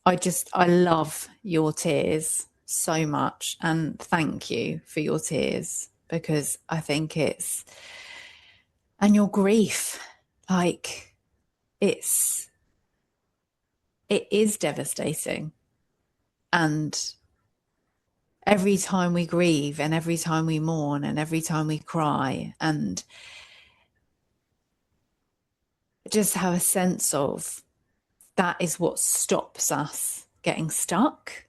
I love your tears so much, and thank you for your tears, because I think and your grief, like, it is devastating. And every time we grieve and every time we mourn and every time we cry, and just have a sense of that is what stops us getting stuck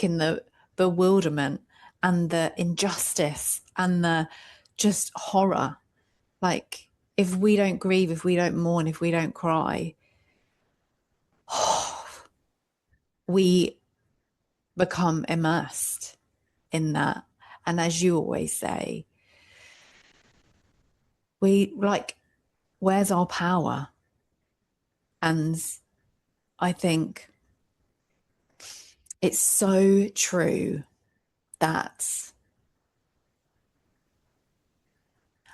in the bewilderment and the injustice and the just horror. Like, if we don't grieve, if we don't mourn, if we don't cry, we become immersed in that. And as you always say, where's our power? And I think it's so true that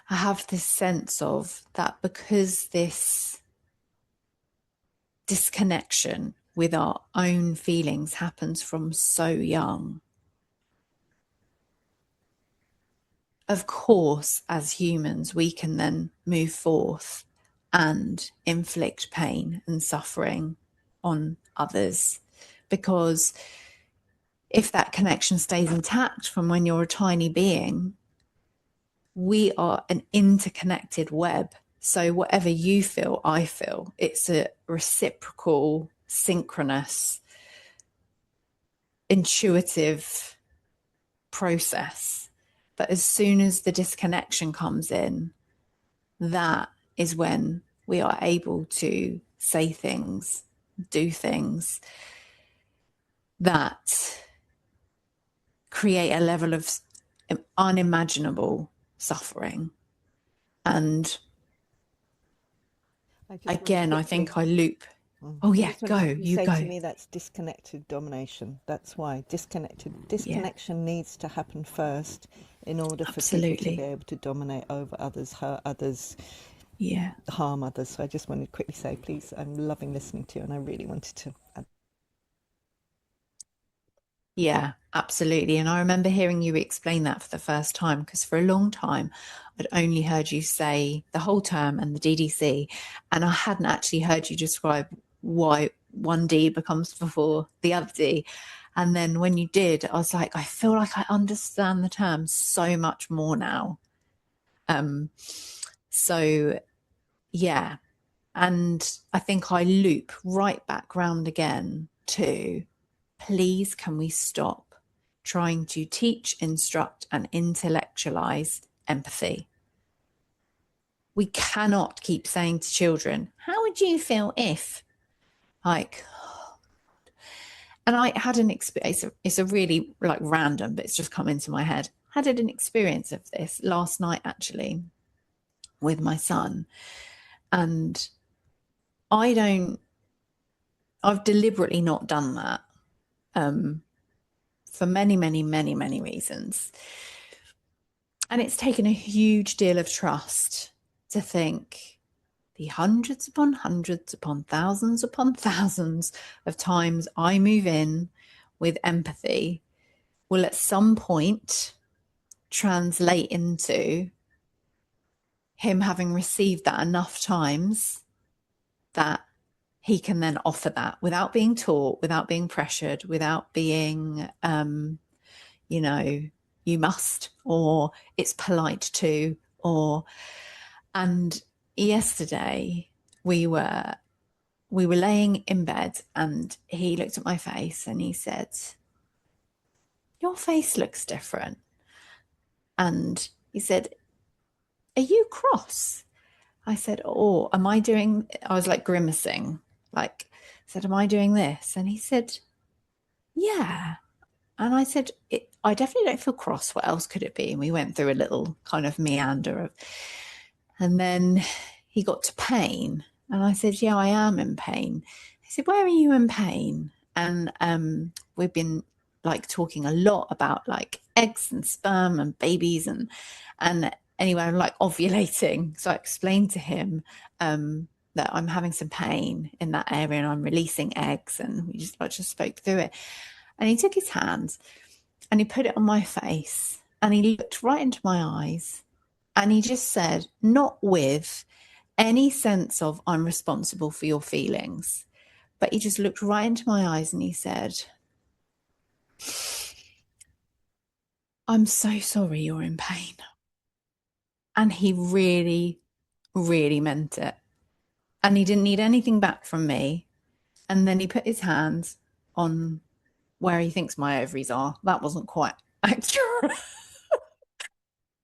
I have this sense of that, because this disconnection with our own feelings happens from so young. Of course, as humans, we can then move forth and inflict pain and suffering on others, because if that connection stays intact from when you're a tiny being, we are an interconnected web. So whatever you feel, I feel. It's a reciprocal, synchronous, intuitive process. But as soon as the disconnection comes in, that is when we are able to say things, do things that create a level of unimaginable suffering. And again, I think I loop. Oh yeah, go. You say go. To me, that's disconnected domination. That's why disconnection needs to happen first in order for people to be able to dominate over others, hurt others, harm others. So I just wanted to quickly say, please, I'm loving listening to you, and I really wanted to add. Yeah, absolutely. And I remember hearing you explain that for the first time, because for a long time I'd only heard you say the whole term and the DDC, and I hadn't actually heard you describe why one D becomes before the other D. And then when you did, I was like, I feel like I understand the term so much more now. So yeah. And I think I loop right back round again to, please, can we stop trying to teach, instruct, and intellectualize empathy? We cannot keep saying to children, how would you feel if, like, and I had an experience, it's a really like random, but it's just come into my head. I had an experience of this last night, actually, with my son. And I've deliberately not done that. For many, many, many, many reasons. And it's taken a huge deal of trust to think the hundreds upon thousands of times I move in with empathy will at some point translate into him having received that enough times that he can then offer that without being taught, without being pressured, without being, you must, or it's polite to, and yesterday we were laying in bed and he looked at my face and he said, your face looks different. And he said, are you cross? I said, oh, I was like grimacing, like, I said, am I doing this? And he said, yeah. And I said, I definitely don't feel cross. What else could it be? And we went through a little kind of meander and then he got to pain. And I said, yeah, I am in pain. He he said, where are you in pain? And we've been like talking a lot about like eggs and sperm and babies and anyway, I'm like ovulating. So I explained to him that I'm having some pain in that area and I'm releasing eggs, and we just spoke through it. And he took his hand and he put it on my face and he looked right into my eyes and he just said, not with any sense of I'm responsible for your feelings, but he just looked right into my eyes and he said, I'm so sorry you're in pain. And he really, really meant it. And he didn't need anything back from me. And then he put his hand on where he thinks my ovaries are. That wasn't quite accurate.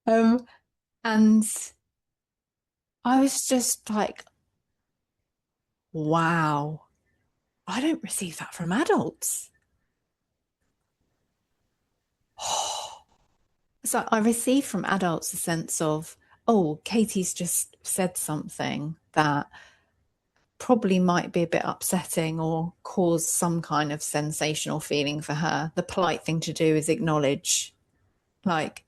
And I was just like, wow, I don't receive that from adults. So I receive from adults a sense of, oh, Katie's just said something that probably might be a bit upsetting or cause some kind of sensational feeling for her. The polite thing to do is acknowledge, like,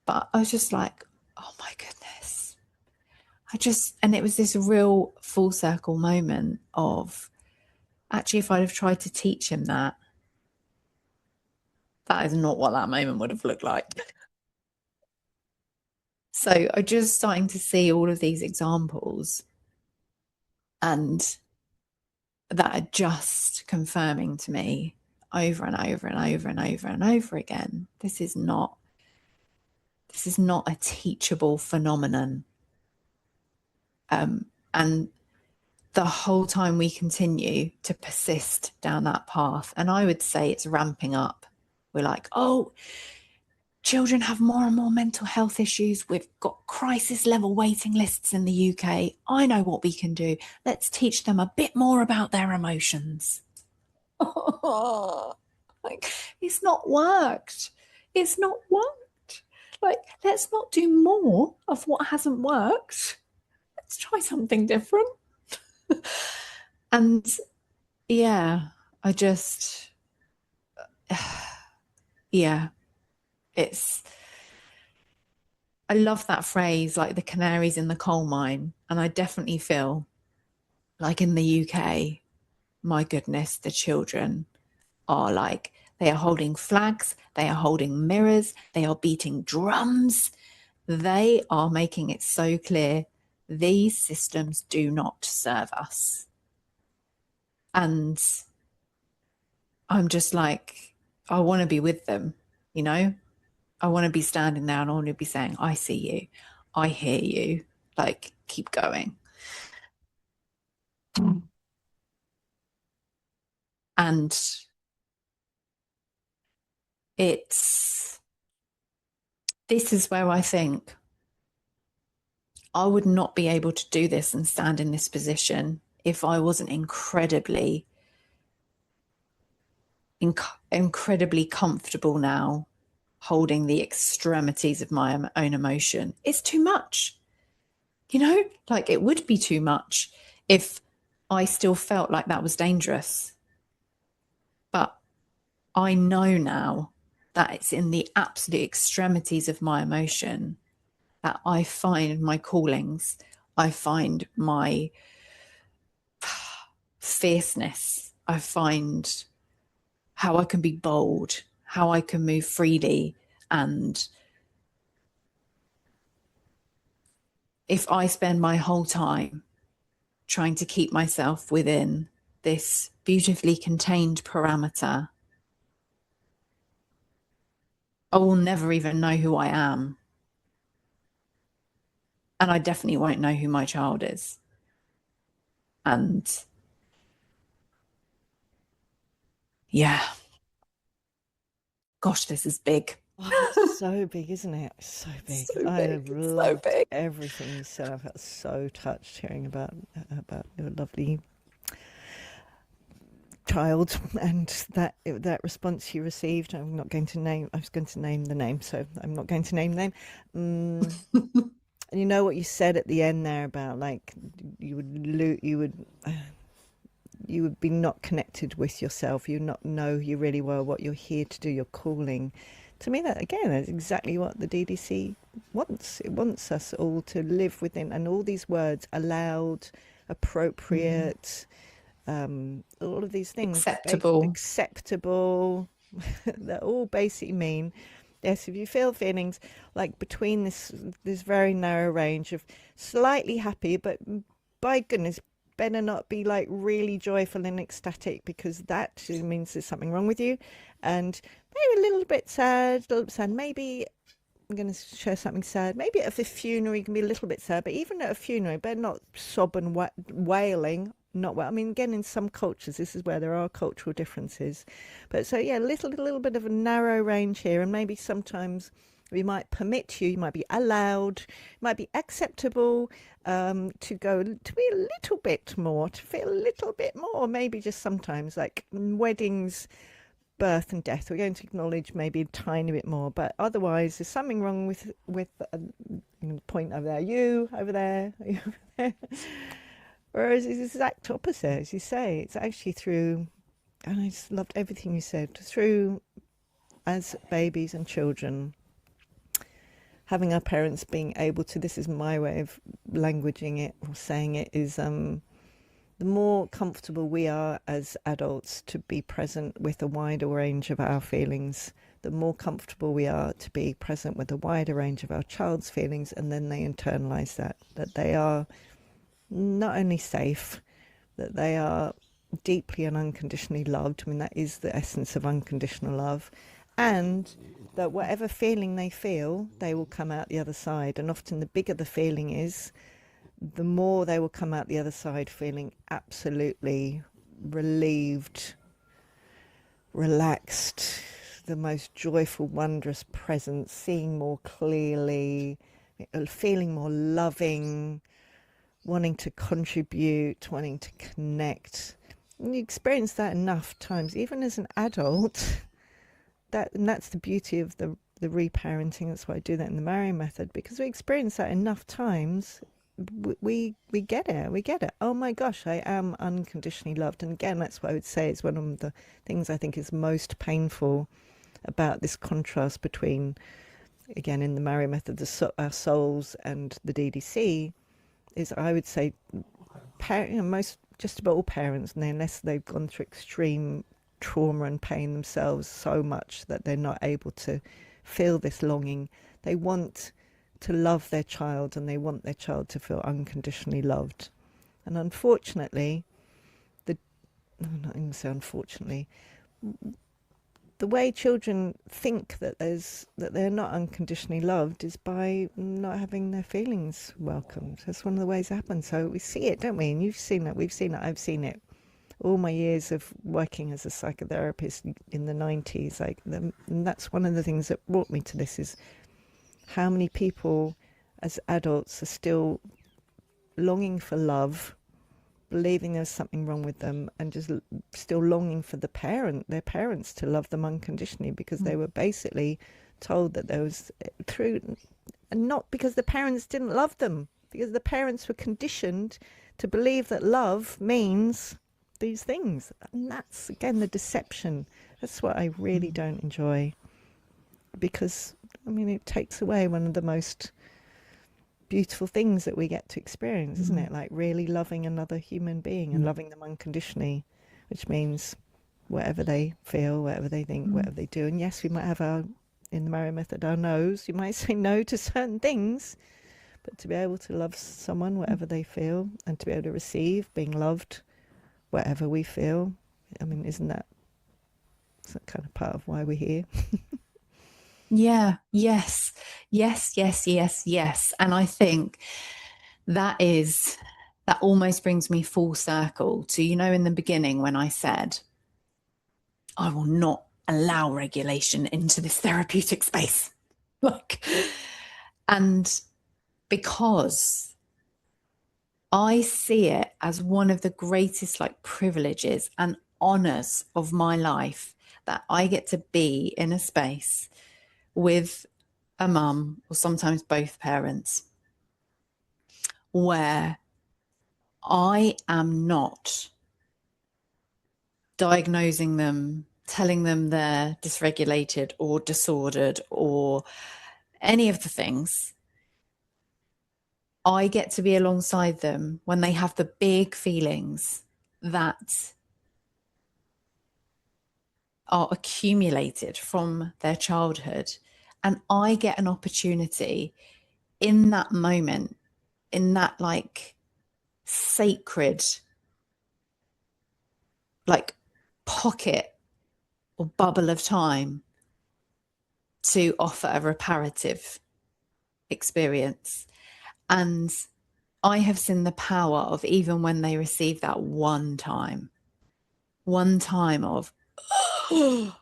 but I was just like, oh my goodness. And it was this real full circle moment of actually, if I'd have tried to teach him that, that is not what that moment would have looked like. So I'm just starting to see all of these examples, and that are just confirming to me over and over and over and over and over again, this is not a teachable phenomenon. And the whole time we continue to persist down that path, and I would say it's ramping up. We're like, oh, children have more and more mental health issues. We've got crisis level waiting lists in the UK. I know what we can do. Let's teach them a bit more about their emotions. Like, it's not worked. It's not worked. Like, let's not do more of what hasn't worked. Let's try something different. And yeah, I just, yeah, I love that phrase, like the canaries in the coal mine. And I definitely feel like in the UK, my goodness, the children are like, they are holding flags, they are holding mirrors, they are beating drums. They are making it so clear these systems do not serve us. And I'm just like, I want to be with them, you know? I want to be standing there and I want to be saying, I see you, I hear you, like, keep going. And this is where I think I would not be able to do this and stand in this position if I wasn't incredibly comfortable now holding the extremities of my own emotion. It's too much, like it would be too much if I still felt like that was dangerous. But I know now that it's in the absolute extremities of my emotion that I find my callings, I find my fierceness, I find how I can be bold, how I can move freely. And if I spend my whole time trying to keep myself within this beautifully contained parameter, I will never even know who I am. And I definitely won't know who my child is. And yeah, gosh, this is big. Oh, it's so big, isn't it? So big. So I big. have It's so loved big. everything you said. I felt so touched hearing about your lovely child and that response you received. I'm not going to name. I was going to name the name, so I'm not going to name the name. And you know what you said at the end there about like you would you would be not connected with yourself. You not know you really well what you're here to do, your calling. To me, that again is exactly what the DDC wants. It wants us all to live within, and all these words: allowed, appropriate, all of these things. Acceptable. Acceptable. That all basically mean, yes, if you feel feelings like between this very narrow range of slightly happy, but by goodness, better not be like really joyful and ecstatic, because that means there's something wrong with you. And maybe a little bit sad, maybe I'm going to share something sad. Maybe at a funeral you can be a little bit sad, but even at a funeral, better not sob and wailing. Not well. I mean, again, in some cultures, this is where there are cultural differences. But so yeah, a little bit of a narrow range here, and maybe sometimes we might permit you might be allowed, it might be acceptable to go to be a little bit more, to feel a little bit more. Maybe just sometimes, like weddings, birth and death, we're going to acknowledge maybe a tiny bit more. But otherwise, there's something wrong with point over there, you over there, you over there. Whereas it's the exact opposite, as you say. It's actually through, and I just loved everything you said, through, as babies and children, having our parents being able to, this is my way of languaging it or saying it, is the more comfortable we are as adults to be present with a wider range of our feelings, the more comfortable we are to be present with a wider range of our child's feelings, and then they internalize that they are not only safe, that they are deeply and unconditionally loved. I mean, that is the essence of unconditional love. And that whatever feeling they feel, they will come out the other side. And often the bigger the feeling is, the more they will come out the other side feeling absolutely relieved, relaxed, the most joyful, wondrous presence, seeing more clearly, feeling more loving, wanting to contribute, wanting to connect. And you experience that enough times, even as an adult. And that's the beauty of the reparenting. That's why I do that in the Marion method, because we experience that enough times. We get it. We get it. Oh my gosh, I am unconditionally loved. And again, that's what I would say is one of the things I think is most painful about this contrast between, again, in the Marion method, our souls and the DDC. Is, I would say, most, just about all parents, and unless they've gone through extreme trauma and pain themselves so much that they're not able to feel this longing, they want to love their child, and they want their child to feel unconditionally loved. And unfortunately, I'm not going to say unfortunately, the way children think that they're not unconditionally loved is by not having their feelings welcomed. That's one of the ways it happens. So we see it, don't we? And you've seen it, we've seen it, I've seen it. All my years of working as a psychotherapist in the 90s, and that's one of the things that brought me to this, is how many people as adults are still longing for love, believing there's something wrong with them, and just still longing for their parents to love them unconditionally, because they were basically told that there was and not because the parents didn't love them, because the parents were conditioned to believe that love means these things. And that's, again, the deception. That's what I really don't enjoy, because, I mean, it takes away one of the most beautiful things that we get to experience, isn't it? Like really loving another human being and loving them unconditionally, which means whatever they feel, whatever they think, whatever they do. And yes, we might have in the Marion method, our no's. You might say no to certain things, but to be able to love someone, whatever they feel, and to be able to receive being loved, whatever we feel. I mean, isn't that kind of part of why we're here? Yeah, yes. And I think that almost brings me full circle to, in the beginning when I said, I will not allow regulation into this therapeutic space. And because I see it as one of the greatest privileges and honors of my life, that I get to be in a space with a mum, or sometimes both parents, where I am not diagnosing them, telling them they're dysregulated or disordered or any of the things. I get to be alongside them when they have the big feelings that are accumulated from their childhood. And I get an opportunity in that moment, in that like sacred, like pocket or bubble of time, to offer a reparative experience. And I have seen the power of, even when they receive that one time of, oh,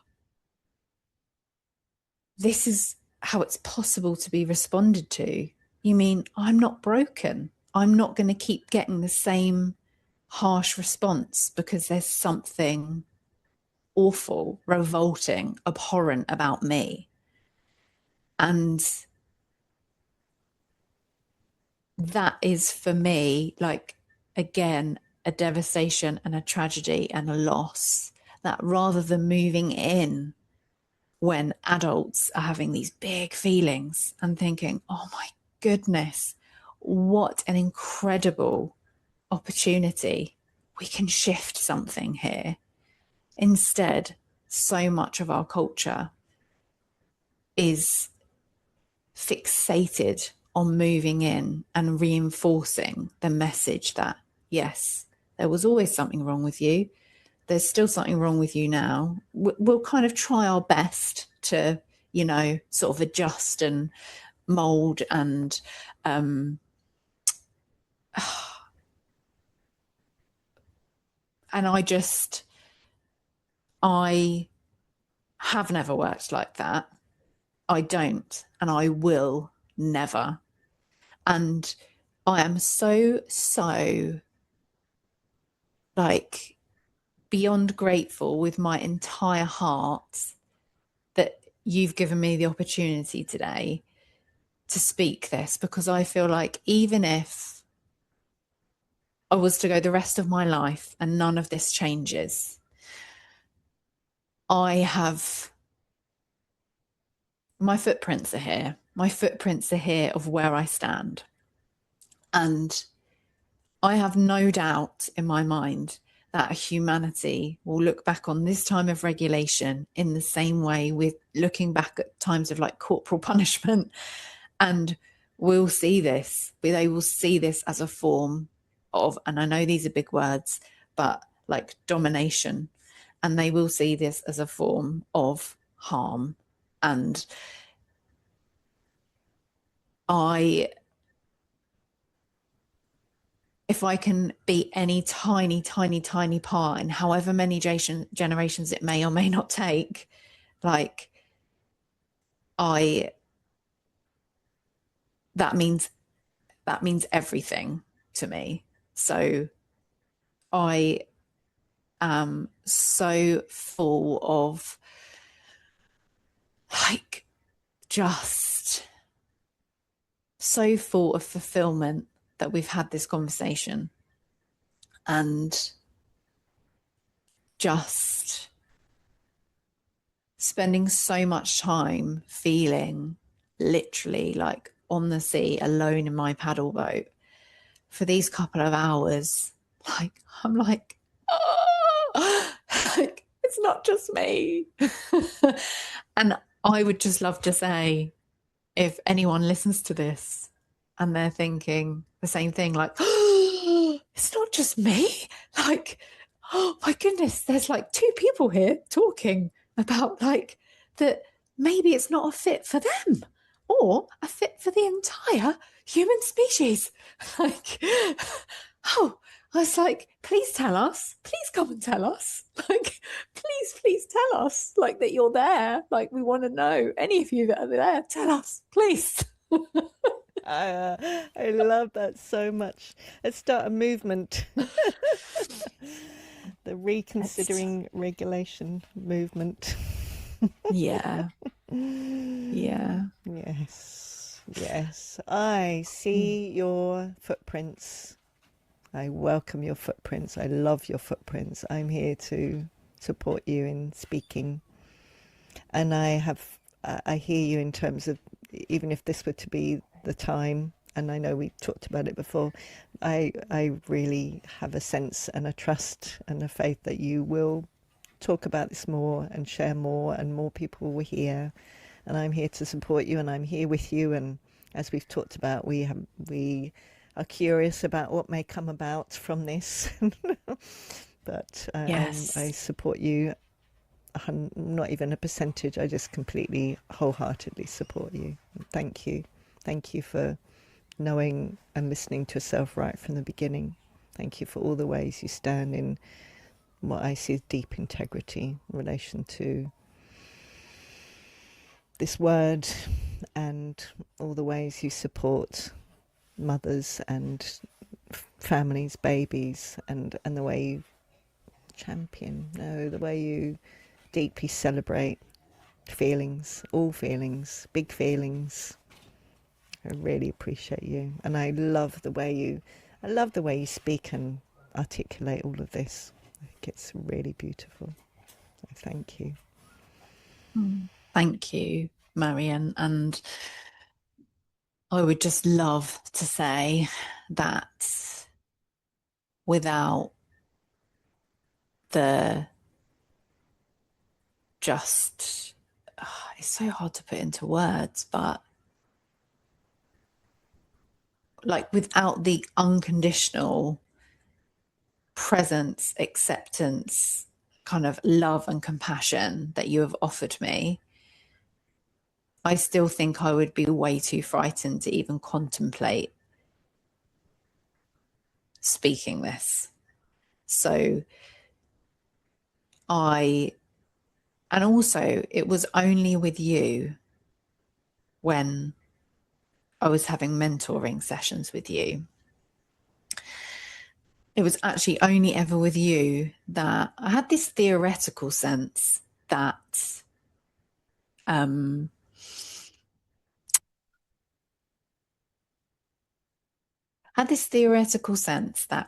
this is how it's possible to be responded to. You mean I'm not broken? I'm not going to keep getting the same harsh response because there's something awful, revolting, abhorrent about me. And that is, for me, like, again, a devastation and a tragedy and a loss, that rather than moving in when adults are having these big feelings and thinking, oh my goodness, what an incredible opportunity, we can shift something here. Instead, so much of our culture is fixated on moving in and reinforcing the message that, yes, there was always something wrong with you. There's still something wrong with you now. We'll kind of try our best to, you know, sort of adjust and mold and and I have never worked like that. I don't, and I will never. And I am so like beyond grateful with my entire heart that you've given me the opportunity today to speak this, because I feel like even if I was to go the rest of my life and none of this changes, I have, my footprints are here. My footprints are here of where I stand. And I have no doubt in my mind that humanity will look back on this time of regulation in the same way with looking back at times of like corporal punishment, and we'll see this, they will see this as a form of, and I know these are big words, but like domination, and they will see this as a form of harm. And if I can be any tiny part in however many generations it may or may not take, like, that means everything to me. So I am so full of, like, just so full of fulfillment that we've had this conversation, and just spending so much time feeling literally like on the sea alone in my paddle boat for these couple of hours. Like, I'm like, oh, like, it's not just me. And I would just love to say, if anyone listens to this and they're thinking the same thing, like, oh, it's not just me. Like, oh my goodness, there's like two people here talking about like that maybe it's not a fit for them or a fit for the entire human species. Like, oh, I was like, please tell us, please come and tell us, like, please tell us, like, that you're there. Like, we want to know, any of you that are there, tell us, please. I love that so much. Let's start a movement. The Reconsidering Regulation movement. Yeah. Yeah. Yes. I see your footprints. I welcome your footprints. I love your footprints. I'm here to support you in speaking. And I hear you in terms of, even if this were to be the time, and I know we've talked about it before, I really have a sense and a trust and a faith that you will talk about this more and share more, and more people will hear. And I'm here to support you, and I'm here with you. And as we've talked about, we are curious about what may come about from this. But Yes. I support you, not even a percentage. I just completely, wholeheartedly support you. Thank you. Thank you for knowing and listening to yourself right from the beginning. Thank you for all the ways you stand in what I see as deep integrity in relation to this word, and all the ways you support mothers and families, babies, and the way you champion, no, the way you deeply celebrate feelings, all feelings, big feelings. I really appreciate you, and I love the way you speak and articulate all of this. I think it's really beautiful. So thank you. Thank you, Marion. And I would just love to say that without the just, it's so hard to put into words, but like without the unconditional presence, acceptance, kind of love and compassion that you have offered me, I still think I would be way too frightened to even contemplate speaking this. So and also it was only with you when I was having mentoring sessions with you. It was actually only ever with you that I had this theoretical sense that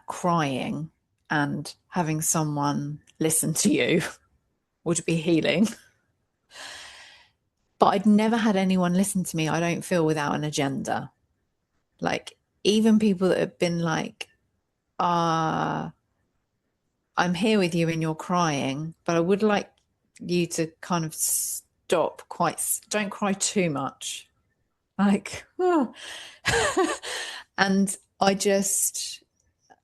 crying and having someone listen to you would be healing. But I'd never had anyone listen to me, I don't feel, without an agenda. Like, even people that have been like, I'm here with you and you're crying, but I would like you to kind of stop, don't cry too much. Like, oh. And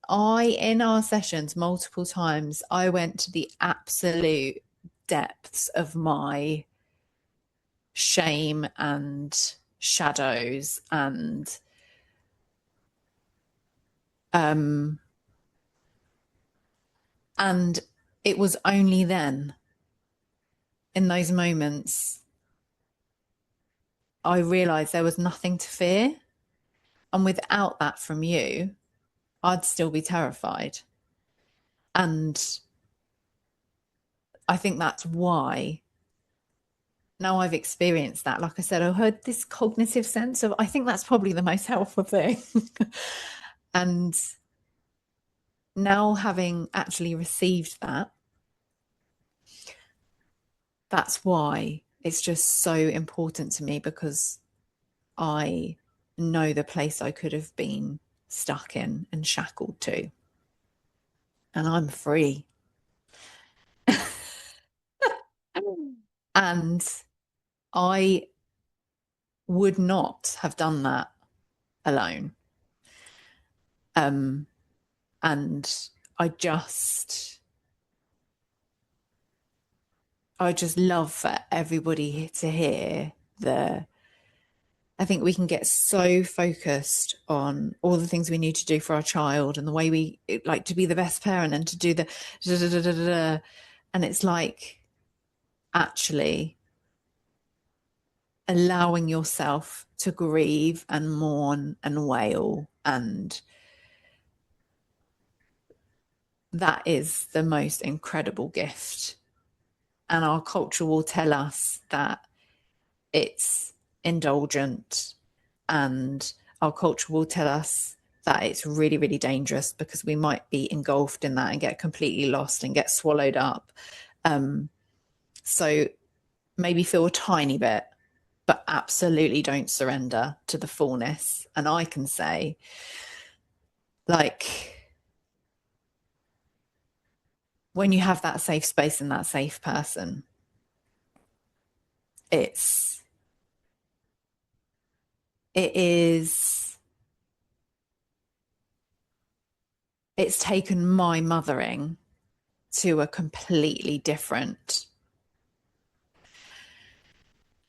in our sessions, multiple times, I went to the absolute depths of my shame and shadows, and it was only then, in those moments, I realized there was nothing to fear. And without that from you, I'd still be terrified. And I think that's why, now I've experienced that, like I said, I heard this cognitive sense of, I think that's probably the most helpful thing. And now, having actually received that, that's why it's just so important to me, because I know the place I could have been stuck in and shackled to. And I'm free. And I would not have done that alone. And I just love for everybody to hear I think we can get so focused on all the things we need to do for our child and the way we like to be the best parent and to do the and it's like, actually allowing yourself to grieve and mourn and wail, and that is the most incredible gift. And our culture will tell us that it's indulgent, and our culture will tell us that it's really, really dangerous because we might be engulfed in that and get completely lost and get swallowed up. So maybe feel a tiny bit, but absolutely don't surrender to the fullness. And I can say, like, when you have that safe space and that safe person, it's taken my mothering to a completely different,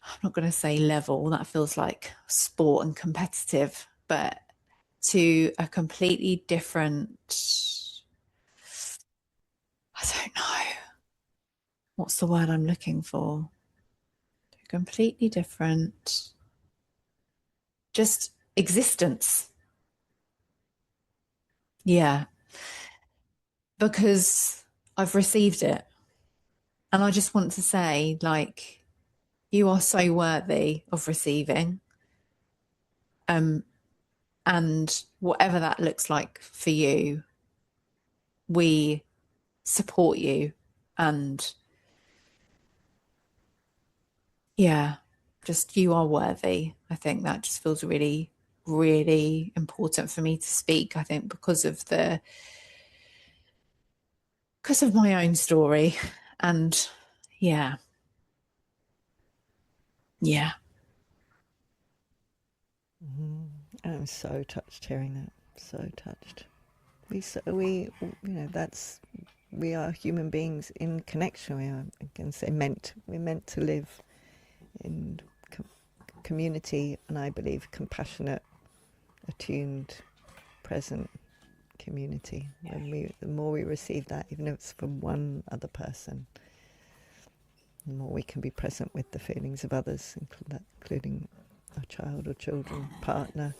I'm not going to say level, that feels like sport and competitive, but to a completely different, I don't know, what's the word I'm looking for? Completely different, just existence. Yeah. Because I've received it. And I just want to say, like, you are so worthy of receiving. And whatever that looks like for you, we support you. And yeah, just you are worthy. I think that just feels really, really important for me to speak. I think because of my own story. And yeah. I'm so touched hearing that. So touched. We we are human beings in connection. We are, I can say, we're meant to live in community, and I believe compassionate, attuned, present community. The more we receive that, even if it's from one other person, the more we can be present with the feelings of others, including our child or children, partner,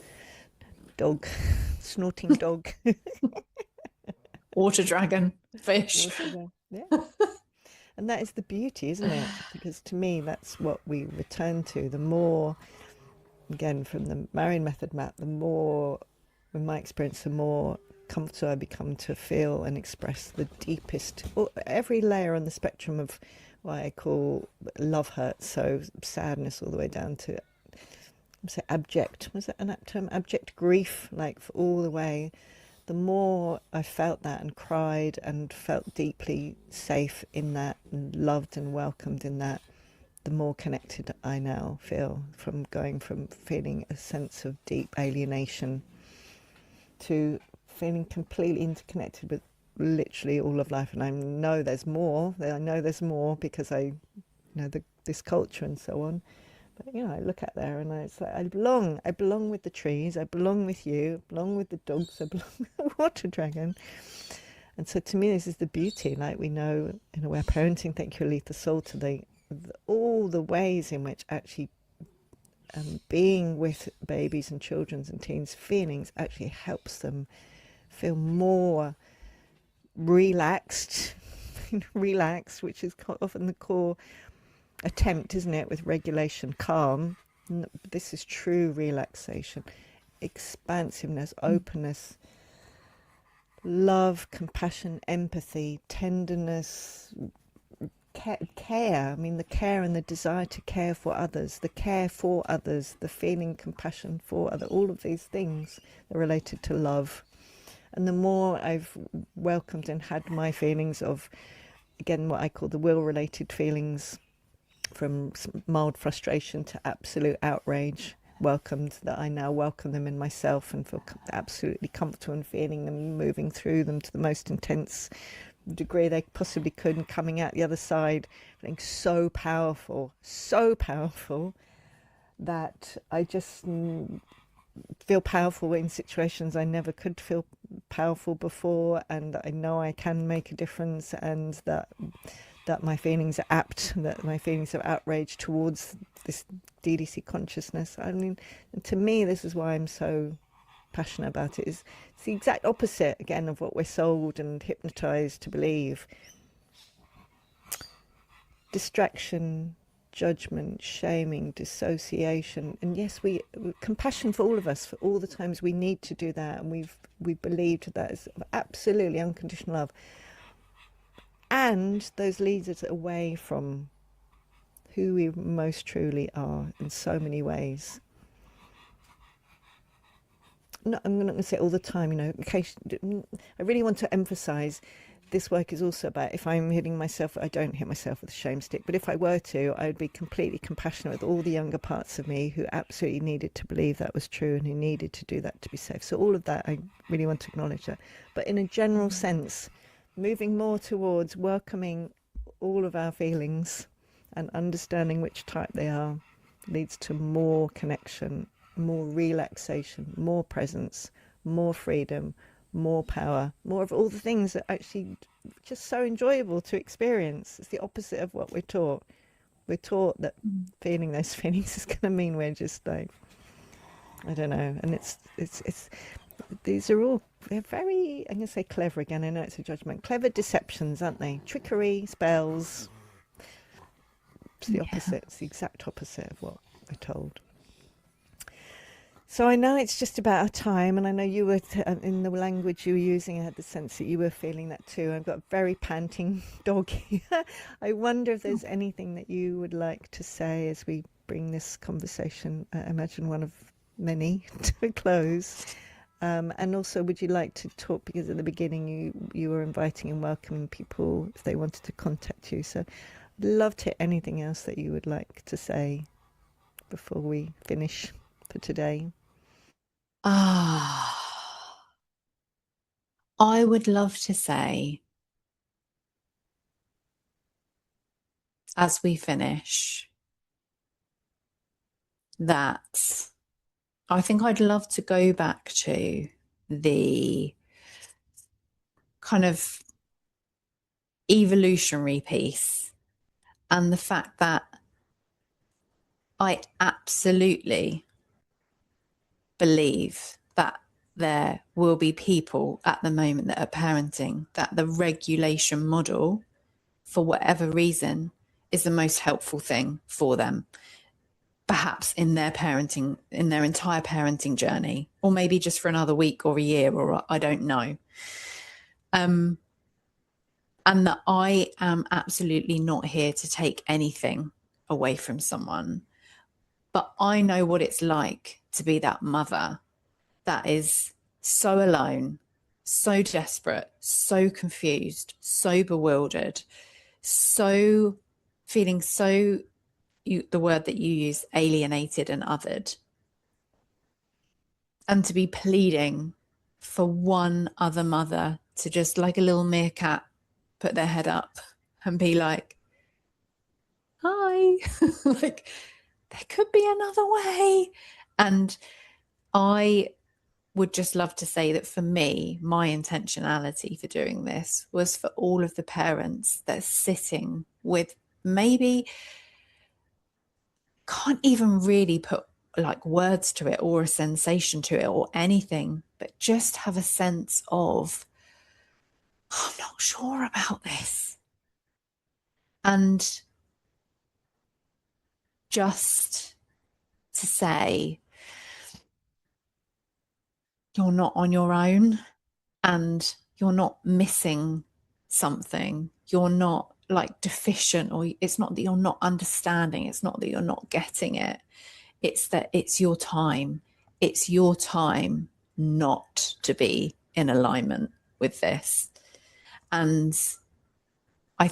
dog, snorting dog. Water dragon, fish. Yeah. And that is the beauty, isn't it? Because to me, that's what we return to. The more, again, from the Marion method map, the more, in my experience, the more comfortable I become to feel and express the deepest, every layer on the spectrum of what I call love hurt. So sadness all the way down to, say, abject, was it an apt term? Abject grief, like for all the way. The more I felt that and cried and felt deeply safe in that and loved and welcomed in that, the more connected I now feel, from going from feeling a sense of deep alienation to feeling completely interconnected with literally all of life. And I know there's more. I know there's more because I know this culture and so on. But I look at there and it's like I belong with the trees, I belong with you, I belong with the dogs, I belong with the water dragon. And so to me, this is the beauty. Like, we know in a way, parenting, thank you, Aletha Soul, to all the ways in which actually being with babies and children's and teens' feelings actually helps them feel more relaxed, which is often the core attempt, isn't it, with regulation, calm. This is true relaxation, expansiveness, openness, love, compassion, empathy, tenderness, care. I mean, the care and the desire to care for others, the care for others, the feeling compassion for others, all of these things are related to love. And the more I've welcomed and had my feelings of, again, what I call the will-related feelings, from mild frustration to absolute outrage, welcomed, that I now welcome them in myself and feel absolutely comfortable in feeling them, moving through them to the most intense degree they possibly could, and coming out the other side feeling so powerful that I just feel powerful in situations I never could feel powerful before, and I know I can make a difference, and that my feelings are apt, that my feelings of outrage towards this DDC consciousness. I mean, to me, this is why I'm so passionate about it. It's the exact opposite, again, of what we're sold and hypnotized to believe. Distraction, judgment, shaming, dissociation, and yes, compassion for all of us, for all the times we need to do that, and we've believed that is absolutely unconditional love. And those leads us away from who we most truly are in so many ways. No, I'm not going to say all the time, in case I really want to emphasize this work is also about, if I'm hitting myself, I don't hit myself with a shame stick, but if I were to, I would be completely compassionate with all the younger parts of me who absolutely needed to believe that was true and who needed to do that to be safe. So all of that, I really want to acknowledge that. But in a general sense, moving more towards welcoming all of our feelings and understanding which type they are leads to more connection, more relaxation, more presence, more freedom, more power, more of all the things that actually just so enjoyable to experience. It's the opposite of what we're taught. We're taught that feeling those feelings is going to mean we're just like, I don't know. And it's these are all, they're very, I'm going to say clever again, I know it's a judgment, clever deceptions, aren't they? Trickery, spells. It's the opposite, it's the exact opposite of what we're told. So I know it's just about our time, and I know you were, in the language you were using, I had the sense that you were feeling that too. I've got a very panting dog here. I wonder if there's anything that you would like to say as we bring this conversation, I imagine one of many, to a close. And also, would you like to talk, because at the beginning you were inviting and welcoming people if they wanted to contact you. So I'd love to hear anything else that you would like to say before we finish for today. I would love to say, as we finish, that I think I'd love to go back to the kind of evolutionary piece and the fact that I absolutely believe that there will be people at the moment that are parenting that the regulation model, for whatever reason, is the most helpful thing for them, perhaps in their parenting, in their entire parenting journey, or maybe just for another week or a year, or I don't know. And that I am absolutely not here to take anything away from someone, but I know what it's like to be that mother that is so alone, so desperate, so confused, so bewildered, so feeling so, the word that you use, alienated and othered. And to be pleading for one other mother to just, like a little meerkat, put their head up and be like, hi, like, there could be another way. And I would just love to say that for me, my intentionality for doing this was for all of the parents that are sitting with, maybe can't even really put like words to it or a sensation to it or anything, but just have a sense of, I'm not sure about this. And just to say, you're not on your own and you're not missing something. You're not like deficient, or it's not that you're not understanding. It's not that you're not getting it. It's that it's your time. It's your time not to be in alignment with this. And I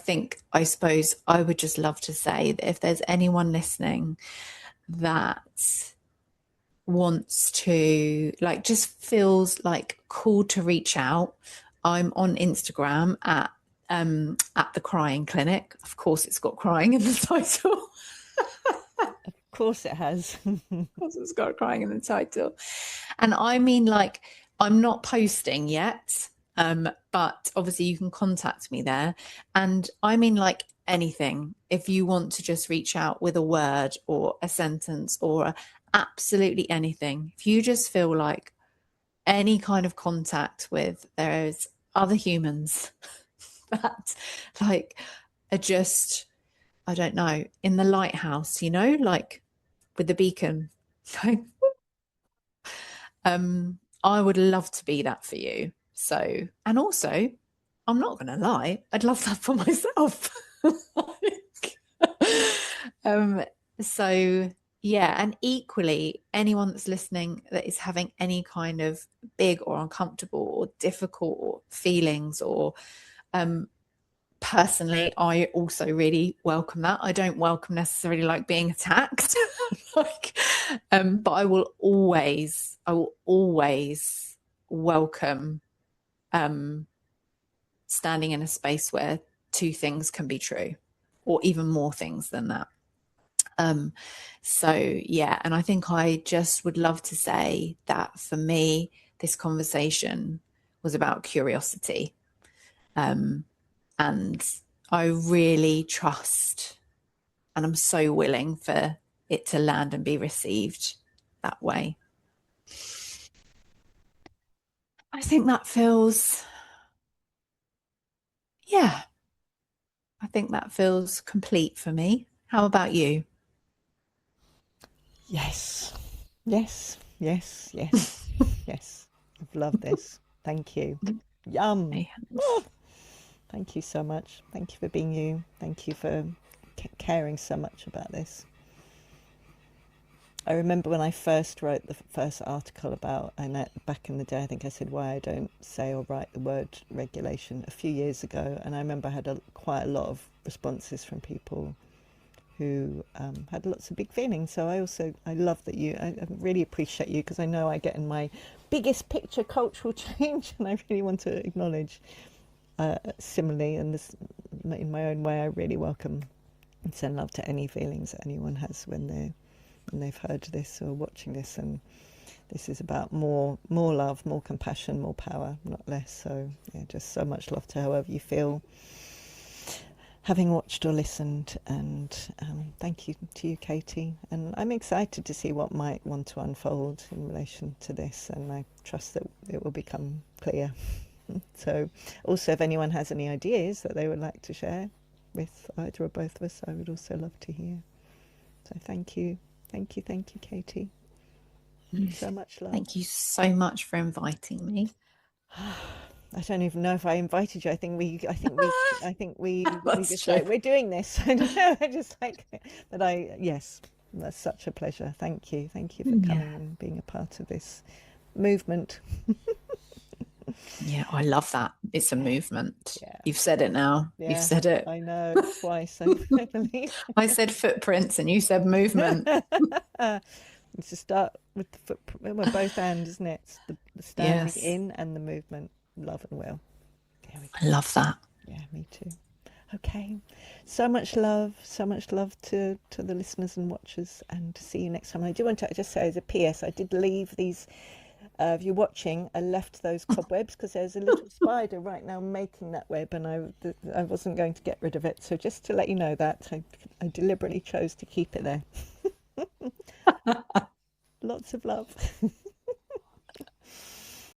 suppose I would just love to say that if there's anyone listening that wants to, like, just feels like called to reach out, I'm on Instagram at the Crying Clinic. Of course, it's got crying in the title. Of course it has. Of course, it's got crying in the title. And I mean, like, I'm not posting yet, but obviously you can contact me there. And I mean, like, anything. If you want to just reach out with a word or a sentence or absolutely anything, if you just feel like any kind of contact with, there's other humans that, like, are just, I don't know, in the lighthouse, you know, like with the beacon. I would love to be that for you. So, and also, I'm not going to lie, I'd love that for myself. Like, um, so yeah, and equally, anyone that's listening that is having any kind of big or uncomfortable or difficult feelings, or personally, I also really welcome that. I don't welcome necessarily like being attacked, like, but I will always welcome standing in a space where two things can be true, or even more things than that. So yeah, and I think I just would love to say that for me, this conversation was about curiosity. And I really trust, and I'm so willing for it to land and be received that way. I think that feels, yeah, I think that feels complete for me. How about you? Yes, yes, yes, yes, yes. I've loved this. Thank you. Yum. Oh, thank you so much. Thank you for being you. Thank you for caring so much about this. I remember when I first wrote the first article about Innate back in the day. I think I said why I don't say or write the word regulation a few years ago, and I remember I had quite a lot of responses from people who had lots of big feelings. So I love that I really appreciate you, because I know I get in my biggest picture cultural change, and I really want to acknowledge similarly, and this in my own way. I really welcome and send love to any feelings that anyone has when they've heard this or watching this. And this is about more love, more compassion, more power, not less. So yeah, just so much love to however you feel having watched or listened. And thank you to you, Katie. And I'm excited to see what might want to unfold in relation to this, and I trust that it will become clear. So also, if anyone has any ideas that they would like to share with either or both of us, I would also love to hear. So thank you, Katie. So much love. Thank you so much for inviting me. I don't even know if I invited you. I think we That's just true. like, we're doing this. I don't know. I just like, but yes, that's such a pleasure. Thank you for coming and being a part of this movement. Yeah, I love that. It's a movement. Yeah. You've said it now. Yeah, You've said it. I know, twice, I believe. I said footprints and you said movement. It's to start with the footprint. Well, both ends, isn't it? It's the standing Yes. in and the movement. Love and will. I love that. Yeah, me too. Okay, so much love to the listeners and watchers, and to see you next time. I do want to just say as a PS, I did leave these. If you're watching, I left those cobwebs because there's a little spider right now making that web, and I wasn't going to get rid of it. So just to let you know that I deliberately chose to keep it there. Lots of love.